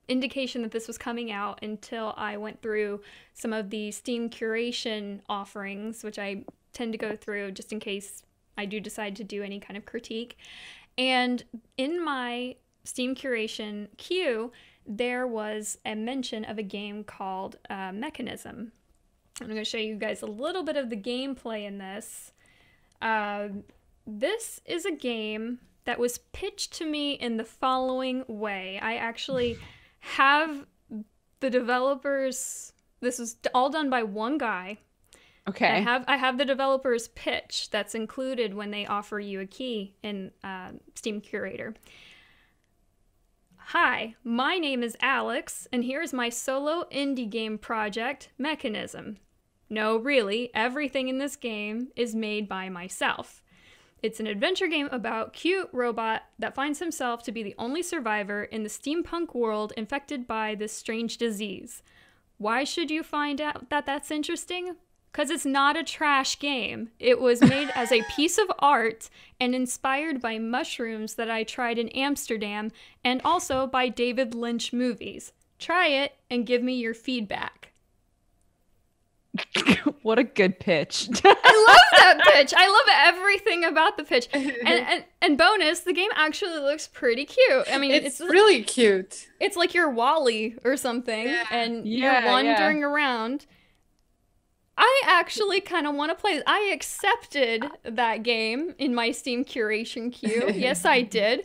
indication that this was coming out until I went through some of the Steam curation offerings, which I tend to go through just in case I do decide to do any kind of critique. And in my Steam curation queue, there was a mention of a game called Mechanism. I'm going to show you guys a little bit of the gameplay in this. This is a game that was pitched to me in the following way. I actually have the developers, this was all done by one guy. Okay. I have the developer's pitch that's included when they offer you a key in Steam Curator. Hi, my name is Alex, and here's my solo indie game project, Mechanism. No, really, everything in this game is made by myself. It's an adventure game about cute robot that finds himself to be the only survivor in the steampunk world infected by this strange disease. Why should you find out that that's interesting? Because it's not a trash game. It was made as a piece of art and inspired by mushrooms that I tried in Amsterdam and also by David Lynch movies. Try it and give me your feedback. What a good pitch. I love that pitch. I love everything about the pitch. And bonus, the game actually looks pretty cute. I mean, it's really cute. It's like you're Wall-E or something, and you're wandering around. I actually kind of want to play. I accepted that game in my Steam curation queue. Yes, I did.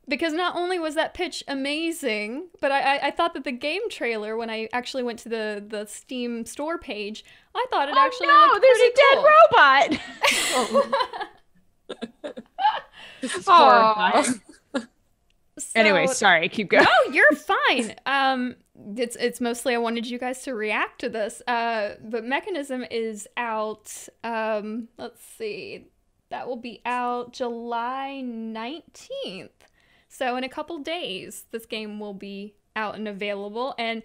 Because not only was that pitch amazing, but I thought that the game trailer, when I actually went to the Steam store page, I thought it actually looked there's a dead robot! This is horrifying. Anyway, sorry, keep going. No, you're fine. It's mostly I wanted you guys to react to this. But Mechanism is out, let's see, that will be out July 19th. So in a couple days, this game will be out and available. And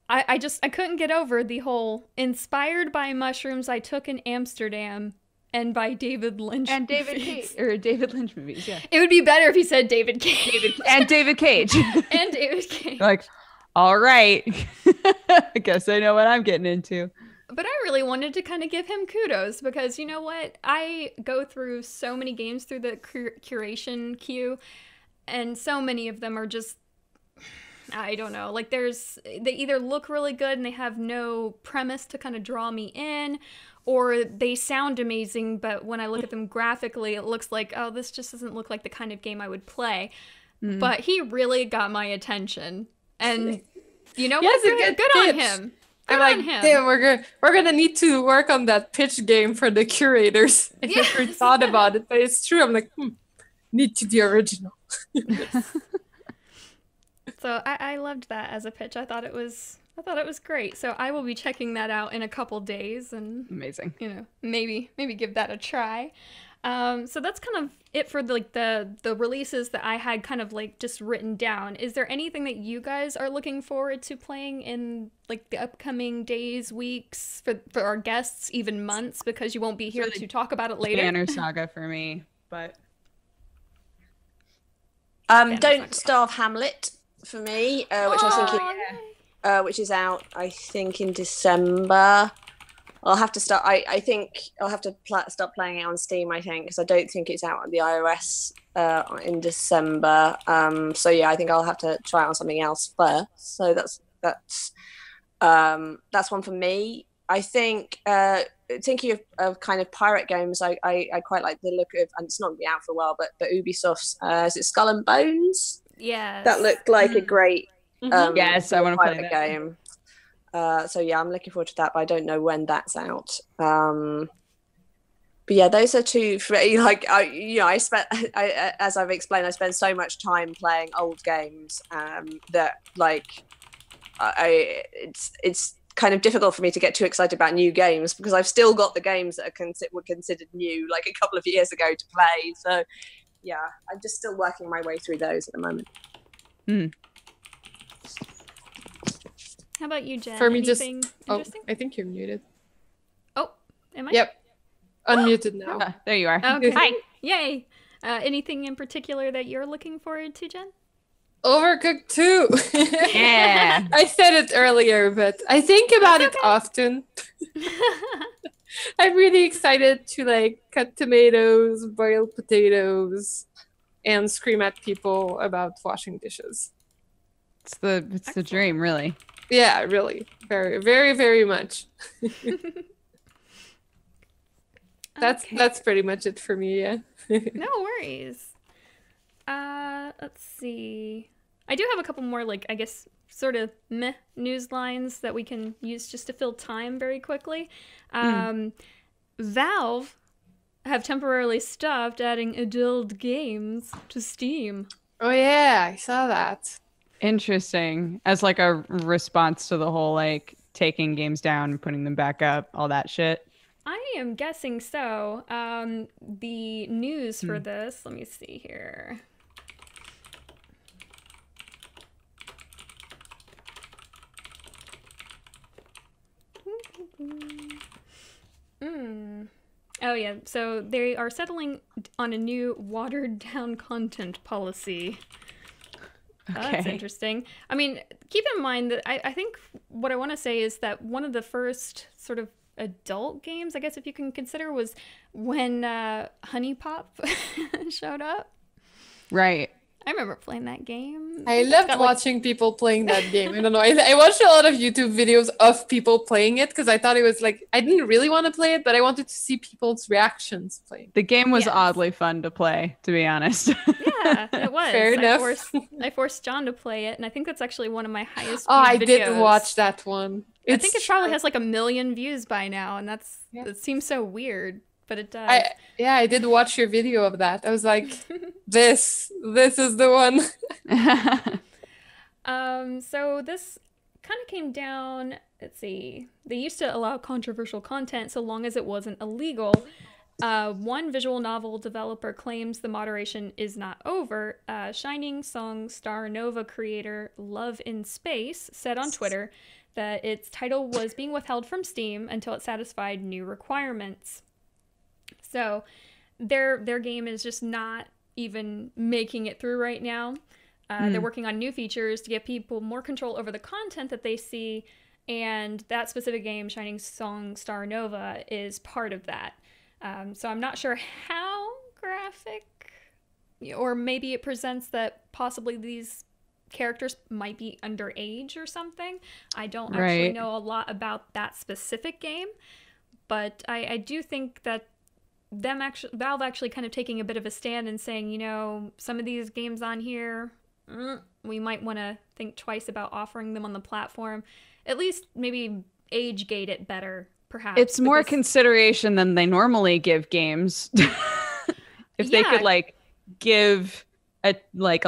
I couldn't get over the whole inspired by mushrooms I took in Amsterdam and by David Lynch and David Lynch movies. Yeah, it would be better if he said David Cage. David Cage and David Cage. Like, All right. I guess I know what I'm getting into. But I really wanted to kind of give him kudos because you know what? I go through so many games through the curation queue, and so many of them are just, I don't know, like they either look really good and they have no premise to kind of draw me in, or they sound amazing, but when I look at them graphically, it looks like, oh, this just doesn't look like the kind of game I would play. But he really got my attention. And you know what? Good on him. I'm like, damn, we're gonna need to work on that pitch game for the curators. I never thought about it, but it's true. I'm like, need to the original. So I loved that as a pitch. I thought it was great. So I will be checking that out in a couple days and amazing. You know, maybe give that a try. So that's kind of it for the releases that I had kind of like just written down. Is there anything that you guys are looking forward to playing in like the upcoming days, weeks, for our guests, even months, because you won't be here to talk about it later? Banner Saga for me, but Don't Starve Hamlet for me, which is out, I think, in December. I'll have to start. I think I'll have to start playing it on Steam. I think because I don't think it's out on the iOS in December. So yeah, I think I'll have to try it on something else first. So that's one for me. I think thinking of kind of pirate games, I quite like the look of, and it's not going to be out for a while, but Ubisoft's is it Skull and Bones? Yeah, that looked like a great yes, I want to play that game. So yeah, I'm looking forward to that, but I don't know when that's out. But yeah, those are two. Like, as I've explained, I spend so much time playing old games that like it's kind of difficult for me to get too excited about new games because I've still got the games that were considered new like a couple of years ago to play. So yeah, I'm just still working my way through those at the moment. How about you, Jen? For me, anything interesting? I think you're muted. Oh, am I? Yep. Unmuted now. There you are. Okay. Hi. Yay. Anything in particular that you're looking forward to, Jen? Overcooked 2. Yeah. I said it earlier, but I think about it often. I'm really excited to like cut tomatoes, boil potatoes, and scream at people about washing dishes. It's the dream, really. Yeah, really. Very, very, very much. That's pretty much it for me, yeah. No worries. Let's see. I do have a couple more, like, I guess, sort of meh news lines that we can use just to fill time very quickly. Valve have temporarily stopped adding adult games to Steam. Oh yeah, I saw that. Interesting. As like a response to the whole like taking games down and putting them back up, all that shit. I am guessing so. The news for this, let me see here. Oh yeah, so they are settling on a new watered down content policy. Okay. That's interesting. I mean, keep in mind that I think what I want to say is that one of the first sort of adult games, I guess if you can consider, was when Huniepop showed up. Right. I remember playing that game. I loved watching people playing that game. I don't know. I watched a lot of YouTube videos of people playing it because I thought it was like, I didn't really want to play it, but I wanted to see people's reactions playing. The game was oddly fun to play, to be honest. Yeah, it was. Fair enough. I forced John to play it, and I think that's actually one of my highest viewed I videos. did watch that one. I think it probably has like 1 million views by now, and it seems so weird, but it does. I did watch your video of that. I was like, this is the one. So this kind of came down, let's see. They used to allow controversial content so long as it wasn't illegal. One visual novel developer claims the moderation is not over. Shining Song Star Nova creator Love in Space said on Twitter that its title was being withheld from Steam until it satisfied new requirements. So their game is just not even making it through right now. They're working on new features to give people more control over the content that they see, and that specific game, Shining Song Star Nova, is part of that. So I'm not sure how graphic, or maybe it presents that possibly these characters might be underage or something. I don't actually know a lot about that specific game, but I do think that Valve actually kind of taking a bit of a stand and saying, you know, some of these games on here, we might want to think twice about offering them on the platform. At least maybe age gate it better, perhaps. It's more consideration than they normally give games. If they could like give a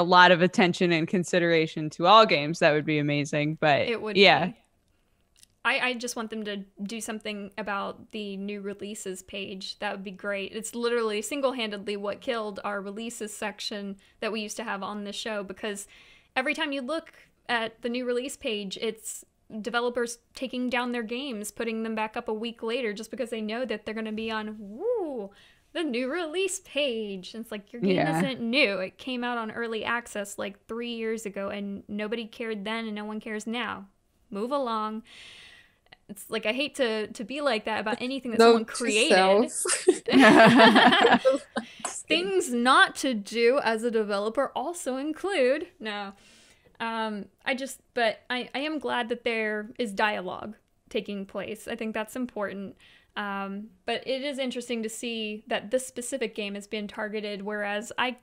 lot of attention and consideration to all games, that would be amazing. But it would be. I just want them to do something about the new releases page. That would be great. It's literally single-handedly what killed our releases section that we used to have on the show, because every time you look at the new release page, it's developers taking down their games, putting them back up a week later just because they know that they're going to be on the new release page. And it's like, your game isn't new. It came out on early access like 3 years ago, and nobody cared then and no one cares now. Move along. It's like, I hate to be like that about anything that someone created. Things not to do as a developer also include but I am glad that there is dialogue taking place. I think that's important. But it is interesting to see that this specific game has been targeted, whereas I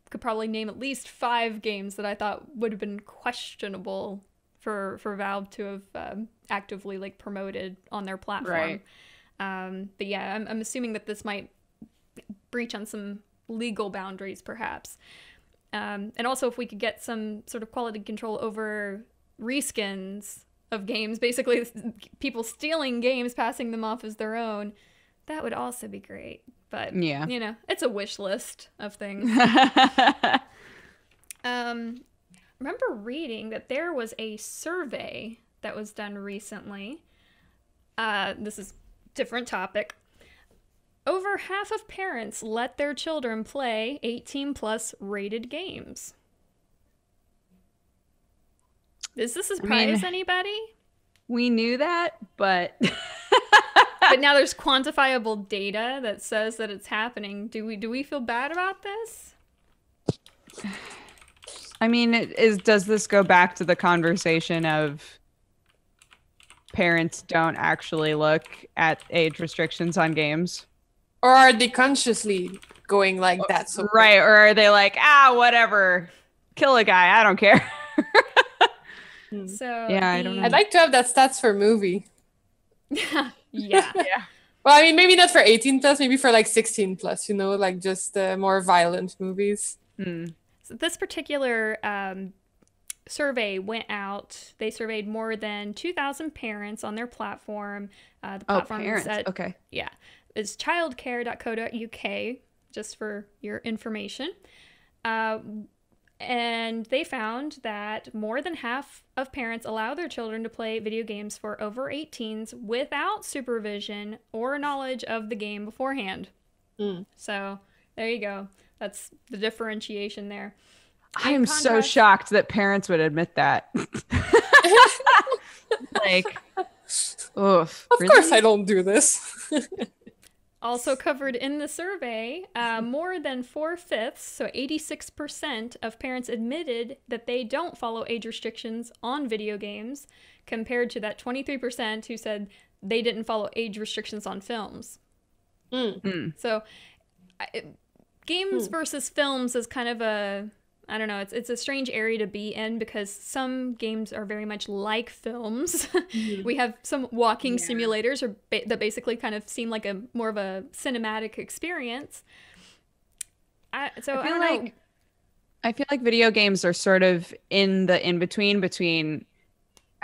could probably name at least 5 games that I thought would have been questionable for Valve to have actively like promoted on their platform. But yeah, I'm assuming that this might breach on some legal boundaries, perhaps. And also, if we could get some sort of quality control over reskins of games, basically people stealing games, passing them off as their own, that would also be great. But, you know, it's a wish list of things. Remember reading that there was a survey that was done recently. This is a different topic. Over half of parents let their children play 18+ rated games. Does this surprise anybody? We knew that, but but now there's quantifiable data that says that it's happening. Do we feel bad about this? I mean, does this go back to the conversation of parents don't actually look at age restrictions on games? Or are they consciously going like that? So right, or are they like, whatever, kill a guy, I don't care. So I don't know. I'd like to have that stats for movie. yeah. Well, I mean, maybe not for 18+, maybe for like 16+, you know, like just more violent movies. So this particular survey went out. They surveyed more than 2,000 parents on their platform. The platform parents. is is childcare.co.uk, just for your information. And they found that more than half of parents allow their children to play video games for over 18s without supervision or knowledge of the game beforehand. So there you go. That's the differentiation there. I am so shocked that parents would admit that. Like, oof. Of course I don't do this. Also covered in the survey, more than 4/5, so 86% of parents admitted that they don't follow age restrictions on video games, compared to that 23% who said they didn't follow age restrictions on films. So games versus films is kind of a, I don't know, it's a strange area to be in, because some games are very much like films. We have some walking simulators that basically kind of seem like a more of a cinematic experience. I feel like video games are sort of in the in-between between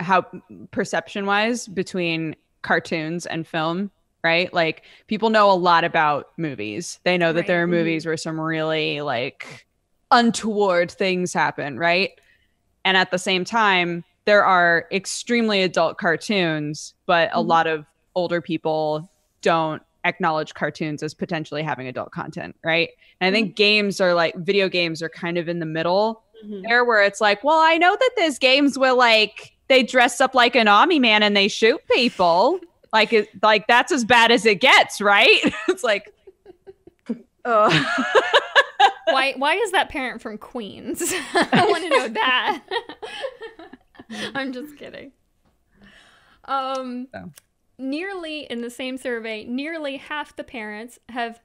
how perception-wise between cartoons and film, right? Like, people know a lot about movies. They know that there are movies where some really like untoward things happen, right? And at the same time, there are extremely adult cartoons, but a lot of older people don't acknowledge cartoons as potentially having adult content, right? And I think games are like, video games are kind of in the middle there where it's like, well, I know that there's games where like they dress up like an army man and they shoot people. Like that's as bad as it gets, right? It's like, why is that parent from Queens? I want to know that. I'm just kidding. Nearly in the same survey, nearly half the parents have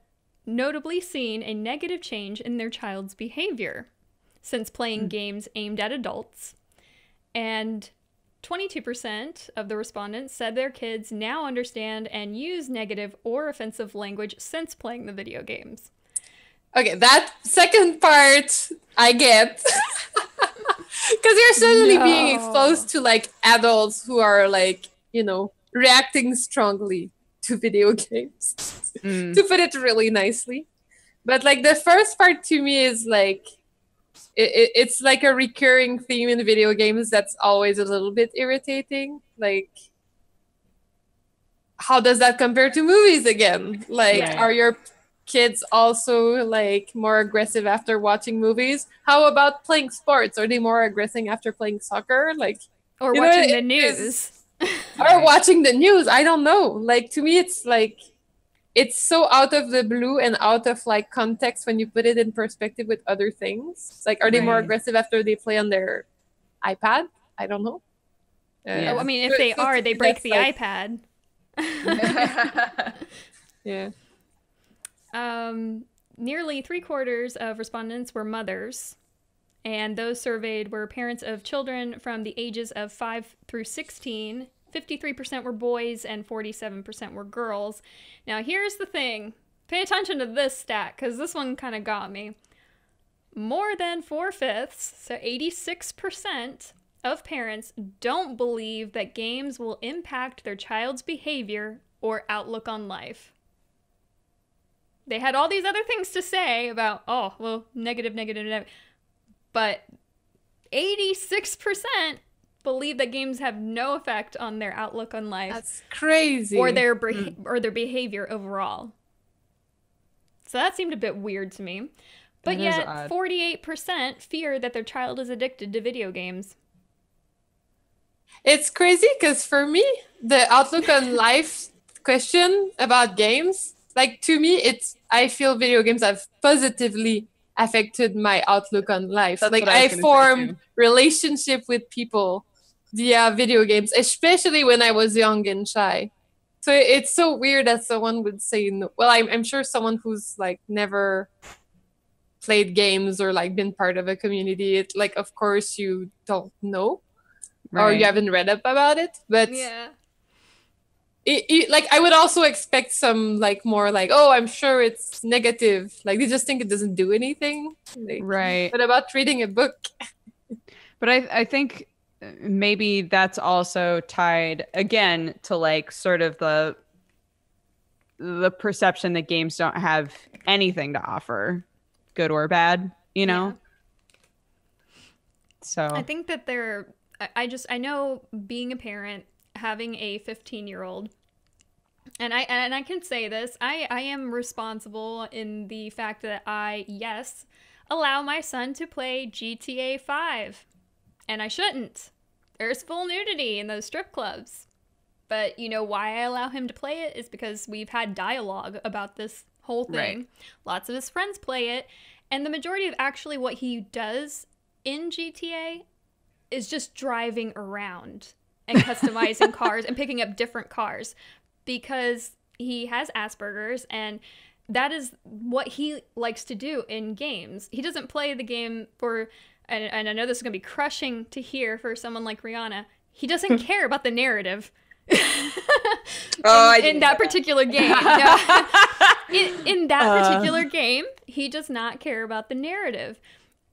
notably seen a negative change in their child's behavior since playing games aimed at adults. And 22% of the respondents said their kids now understand and use negative or offensive language since playing the video games. Okay, that second part I get. Because you're suddenly being exposed to like adults who are like, you know, reacting strongly to video games, to put it really nicely. But like the first part to me is like, it's like a recurring theme in video games that's always a little bit irritating. Like, how does that compare to movies again? Like, are your kids also like more aggressive after watching movies? How about playing sports? Are they more aggressive after playing soccer? Like, or watching the news? Or watching the news? I don't know. Like, to me, it's like, it's so out of the blue and out of like context when you put it in perspective with other things. Like, are they more aggressive after they play on their iPad? I don't know. I mean, if they are, they break the iPad. Yeah. Nearly 3/4 of respondents were mothers, and those surveyed were parents of children from the ages of 5 through 16. 53% were boys and 47% were girls. Now, here's the thing. Pay attention to this stat, because this one kind of got me. More than 4/5, so 86% of parents don't believe that games will impact their child's behavior or outlook on life. They had all these other things to say about, oh, well, negative. But 86% believe that games have no effect on their outlook on life. That's crazy. Or their behavior overall. So that seemed a bit weird to me. But yet, 48% fear that their child is addicted to video games. It's crazy because for me, the outlook on life question about games, like to me, I feel video games have positively affected my outlook on life. That's like I formed relationship with people via video games, especially when I was young and shy. So it's so weird that someone would say no. Well, I'm sure someone who's like never played games or like been part of a community, it's like, of course you don't know, or you haven't read up about it. But yeah. Like I would also expect some like more like, oh, I'm sure it's negative. Like they just think it doesn't do anything. Like, What about reading a book? But I think maybe that's also tied again to like sort of the perception that games don't have anything to offer, good or bad, you know? Yeah. So I think that I know being a parent, having a 15-year-old, and I can say this, I am responsible in the fact that I, yes, allow my son to play GTA 5. And I shouldn't. There's full nudity in those strip clubs. But you know why I allow him to play it is because we've had dialogue about this whole thing. Right. Lots of his friends play it. And the majority of actually what he does in GTA is just driving around and customizing cars and picking up different cars because he has Asperger's, and that is what he likes to do in games. He doesn't play the game for, and I know this is going to be crushing to hear for someone like Rhianna, he doesn't care about the narrative. in that particular game. In that particular game, he does not care about the narrative.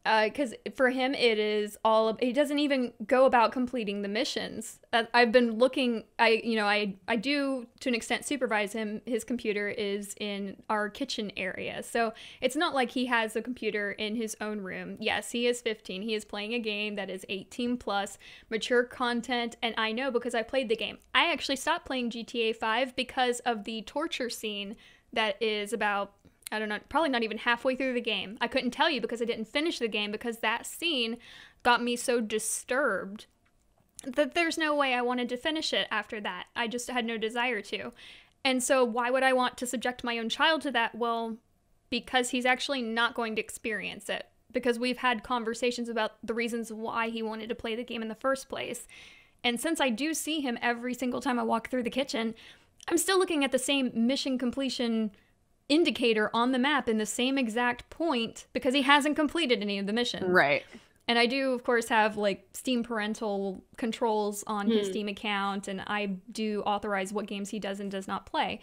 Because for him, it is he doesn't even go about completing the missions. I've been looking, I do to an extent supervise him. His computer is in our kitchen area. So it's not like he has a computer in his own room. Yes, he is 15. He is playing a game that is 18 plus, mature content. And I know because I played the game. I actually stopped playing GTA 5 because of the torture scene that is about I don't know, probably not even halfway through the game. I couldn't tell you because I didn't finish the game because that scene got me so disturbed that there's no way I wanted to finish it after that. I just had no desire to. And so why would I want to subject my own child to that? Well, because he's actually not going to experience it. Because we've had conversations about the reasons why he wanted to play the game in the first place. And since I do see him every single time I walk through the kitchen, I'm still looking at the same mission completion indicator on the map in the same exact point because he hasn't completed any of the missions. Right. And I do, of course, have like Steam parental controls on his Steam account, and I do authorize what games he does and does not play.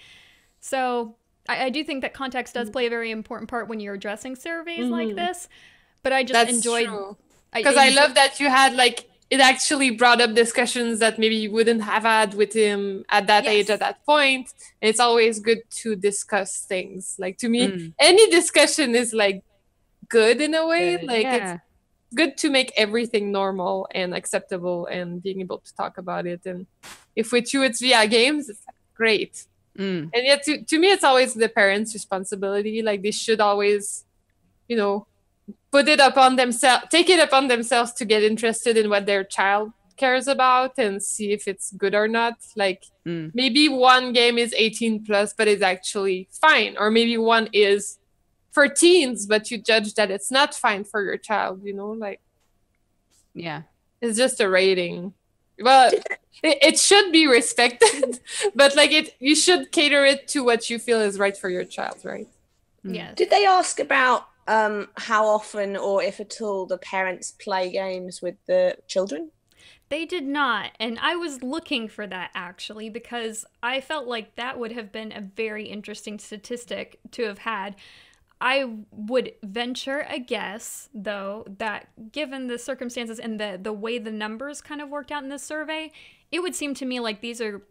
So I do think that context does play a very important part when you're addressing surveys like this. But I just enjoyed... Because I love that you had like, it actually brought up discussions that maybe you wouldn't have had with him at that age, at that point. It's always good to discuss things. Like to me, any discussion is like good in a way. Like it's good to make everything normal and acceptable and being able to talk about it. And if with you it's via games, it's great. And yet to me, it's always the parents' responsibility. Like they should always, you know, put it upon themselves, take it upon themselves to get interested in what their child cares about and see if it's good or not. Like maybe one game is 18 plus, but it's actually fine. Or maybe one is for teens, but you judge that it's not fine for your child, you know, like, it's just a rating. Well, it should be respected, but like you should cater it to what you feel is right for your child, right? Yes. Did they ask about how often or if at all the parents play games with the children? They did not, and I was looking for that actually because I felt like that would have been a very interesting statistic to have had. I would venture a guess, though, that given the circumstances and the way the numbers kind of worked out in this survey, it would seem to me like these are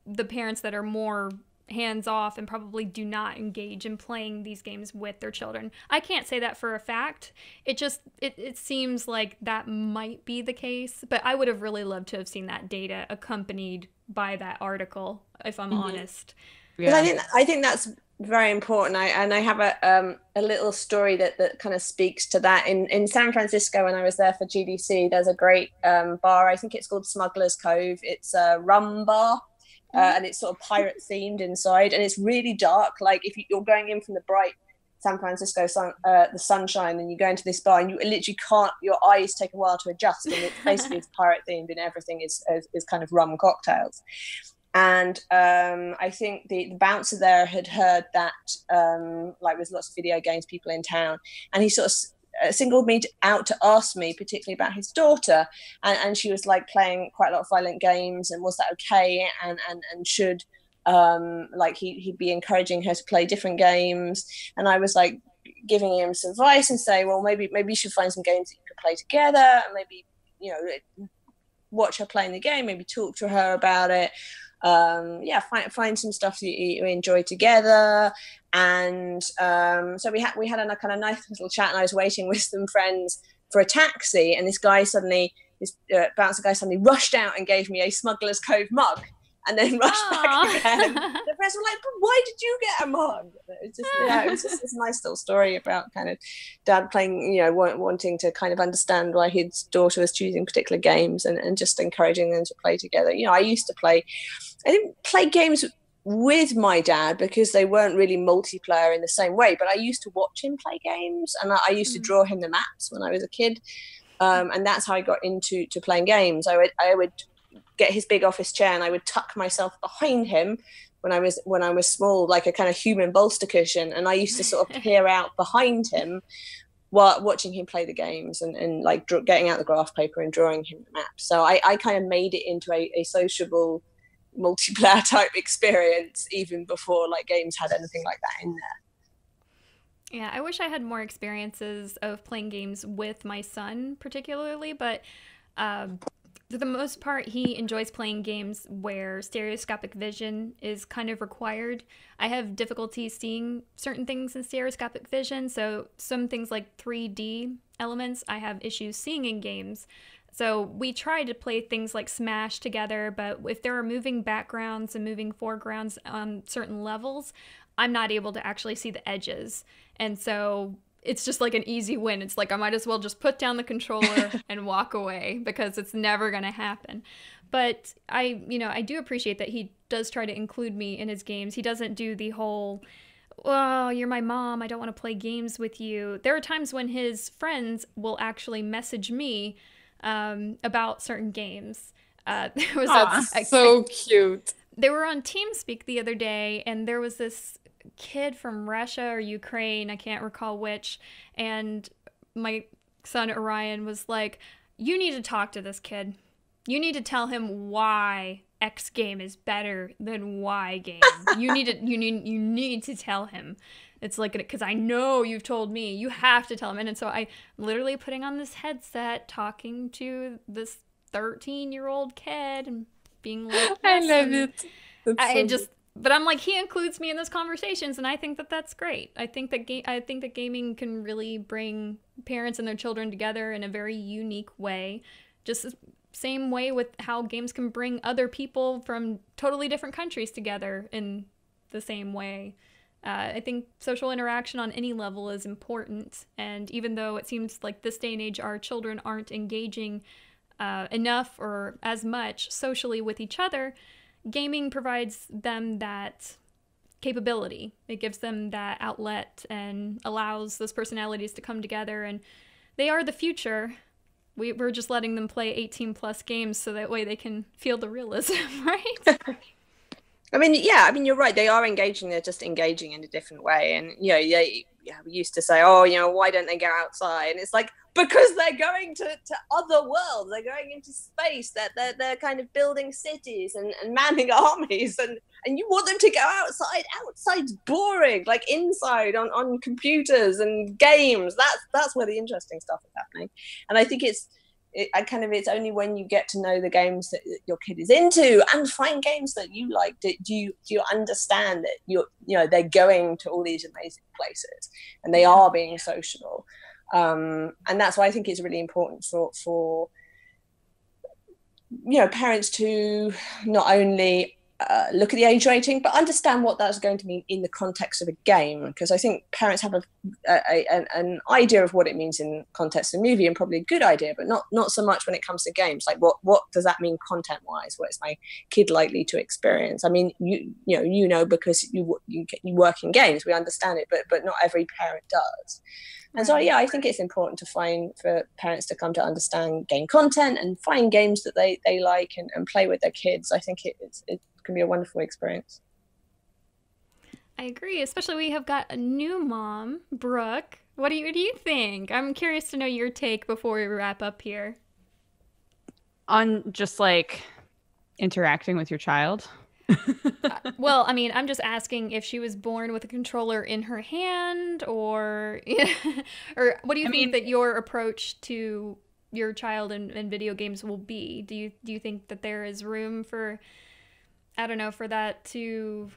the parents that are more hands-off and probably do not engage in playing these games with their children. I can't say that for a fact. It seems like that might be the case, but I would have really loved to have seen that data accompanied by that article, if I'm honest. Because I think that's very important. I have a little story that kind of speaks to that. In San Francisco, when I was there for GDC, there's a great bar. I think it's called Smuggler's Cove. It's a rum bar. And it's sort of pirate themed inside, and it's really dark. Like if you're going in from the bright San Francisco the sunshine, and you go into this bar, and you literally can't. Your eyes take a while to adjust, and it's basically it's pirate themed, and everything is kind of rum cocktails. And I think the bouncer there had heard that like there's lots of video games people in town, and he sort of singled me out to ask me particularly about his daughter, and she was like playing quite a lot of violent games, and was that okay, and should like he'd be encouraging her to play different games. And I was like giving him some advice and say, well, maybe you should find some games that you could play together, and maybe, you know, watch her playing the game, maybe talk to her about it. Find some stuff that you enjoy together. And so we had a kind of nice little chat, and I was waiting with some friends for a taxi, and this bouncer guy suddenly rushed out and gave me a Smuggler's Cove mug, and then rushed back again. The friends were like, but why did you get a mug? It was just this nice little story about kind of dad playing, you know, wanting to kind of understand why his daughter was choosing particular games, and just encouraging them to play together. You know, I didn't play games with my dad because they weren't really multiplayer in the same way, but I used to watch him play games, and I used to draw him the maps when I was a kid, and that's how I got into playing games. I would get his big office chair, and I would tuck myself behind him when I was small, like a kind of human bolster cushion, and I used to sort of peer out behind him while watching him play the games, and like getting out the graph paper and drawing him the maps. So I kind of made it into a sociable multiplayer type experience even before like games had anything like that in there. Yeah, I wish I had more experiences of playing games with my son particularly, but for the most part, he enjoys playing games where stereoscopic vision is kind of required. I have difficulty seeing certain things in stereoscopic vision, so some things like 3D elements I have issues seeing in games. So we try to play things like Smash together, but if there are moving backgrounds and moving foregrounds on certain levels, I'm not able to actually see the edges. And so it's just like an easy win. It's like I might as well just put down the controller and walk away because it's never going to happen. But I do appreciate that he does try to include me in his games. He doesn't do the whole, "Oh, you're my mom, I don't want to play games with you." There are times when his friends will actually message me about certain games. There was so cute. They were on TeamSpeak the other day, and there was this kid from Russia or Ukraine, I can't recall which, and my son Orion was like, "You need to talk to this kid. You need to tell him why X game is better than Y game. You need to tell him." It's like, because I know you've told me. You have to tell him. And so I'm literally putting on this headset, talking to this 13-year-old kid and being like, I love it. But I'm like, he includes me in those conversations, and I think that that's great. I think that gaming can really bring parents and their children together in a very unique way. Just the same way with how games can bring other people from totally different countries together in the same way. I think social interaction on any level is important, and even though it seems like this day and age our children aren't engaging enough or as much socially with each other, gaming provides them that capability. It gives them that outlet and allows those personalities to come together, and they are the future. We're just letting them play 18+ games so that way they can feel the realism, right? I mean, you're right. They are engaging. They're just engaging in a different way. And, we used to say, "Oh, why don't they go outside?" And it's like, because they're going to other worlds. They're going into space. They're kind of building cities and manning armies. And you want them to go outside. Outside's boring. Like inside on computers and games. That's where the interesting stuff is happening. And I think it's only when you get to know the games that your kid is into and find games that you like, do you understand that they're going to all these amazing places and they are being sociable, and that's why I think it's really important for parents to not only look at the age rating, but understand what that's going to mean in the context of a game. Because I think parents have an idea of what it means in context of a movie, and probably a good idea, but not so much when it comes to games. Like what does that mean content-wise? What is my kid likely to experience? I mean, because you work in games, we understand it, but not every parent does. And so, I think it's important for parents to come to understand game content and find games that they like and play with their kids. I think it can be a wonderful experience. I agree, especially we have got a new mom, Brooke. What do you think? I'm curious to know your take before we wrap up here. On just like interacting with your child? Well, I mean, I'm just asking if she was born with a controller in her hand, or what do you think that your approach to your child and video games will be? Do you think that there is room for, I don't know, for that to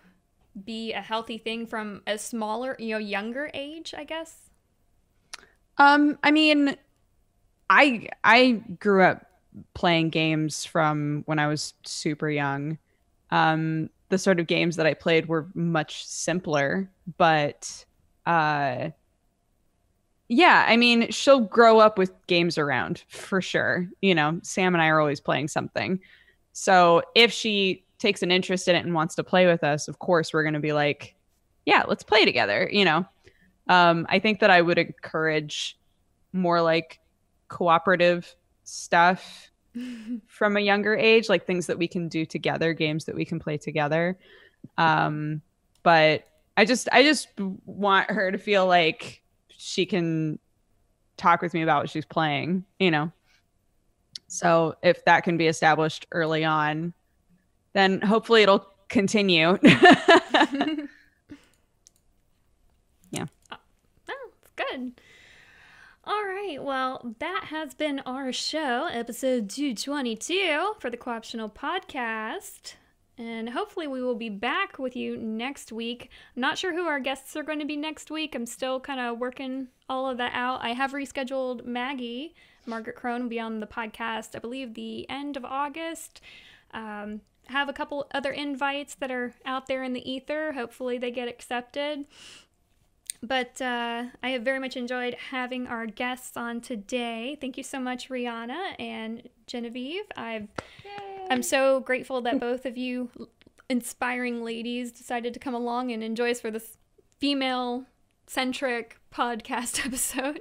be a healthy thing from a smaller, younger age, I guess? I mean, I grew up playing games from when I was super young. The sort of games that I played were much simpler, but I mean, she'll grow up with games around for sure. Sam and I are always playing something. So if she takes an interest in it and wants to play with us, of course, we're going to be like, yeah, let's play together. I think that I would encourage more like cooperative stuff from a younger age, like things that we can do together, games that we can play together. But I just want her to feel like she can talk with me about what she's playing, So if that can be established early on, then hopefully it'll continue. Yeah. Oh, good. All right, well, that has been our show, episode 222 for the Co-optional Podcast. And hopefully we will be back with you next week. I'm not sure who our guests are going to be next week. I'm still kind of working all of that out. I have rescheduled Maggie Margaret Crone will be on the podcast, I believe, the end of August. Have a couple other invites that are out there in the ether. Hopefully they get accepted. But I have very much enjoyed having our guests on today. Thank you so much, Rhianna and Genevieve. I'm so grateful that both of you inspiring ladies decided to come along and enjoy us for this female-centric podcast episode.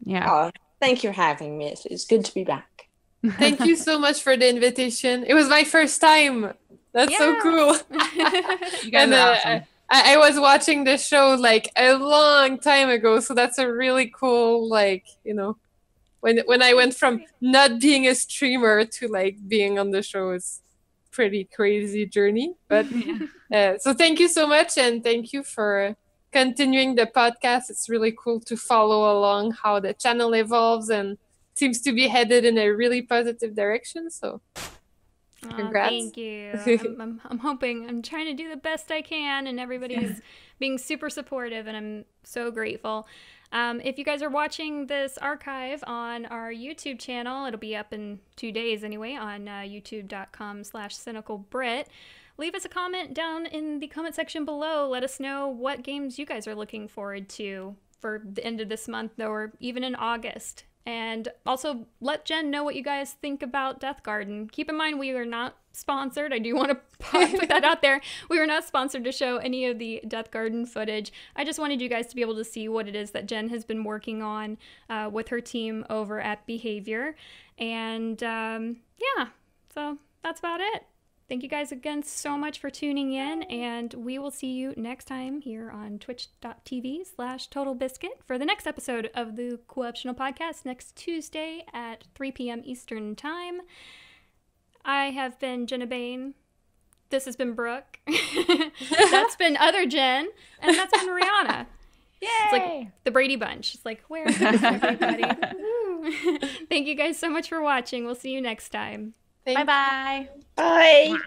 Yeah. Oh, thank you for having me. It's good to be back. Thank you so much for the invitation. It was my first time. That's so cool. You guys are awesome. I was watching this show like a long time ago, so that's a really cool, like, you know, when I went from not being a streamer to like being on the show, it's pretty crazy journey. But so thank you so much, and thank you for continuing the podcast. It's really cool to follow along how the channel evolves and seems to be headed in a really positive direction. So congrats. Thank you. I'm hoping, I'm trying to do the best I can, and everybody's being super supportive, and I'm so grateful. If you guys are watching this archive on our YouTube channel, it'll be up in 2 days anyway on youtube.com/cynicalbrit. Leave us a comment down in the comment section below. Let us know what games you guys are looking forward to for the end of this month or even in August. And also let Jen know what you guys think about Death Garden. Keep in mind, we are not sponsored. I do want to put that out there. We were not sponsored to show any of the Death Garden footage. I just wanted you guys to be able to see what it is that Jen has been working on with her team over at Behavior. And yeah, so that's about it. Thank you guys again so much for tuning in, and we will see you next time here on twitch.tv/TotalBiscuit for the next episode of the Cool Optional Podcast next Tuesday at 3 p.m. Eastern Time. I have been Genna Bain. This has been Brooke. That's been Other Jen, and that's been Rhianna. Yay! It's like the Brady Bunch. It's like, where is everybody? Thank you guys so much for watching. We'll see you next time. Bye-bye. Bye.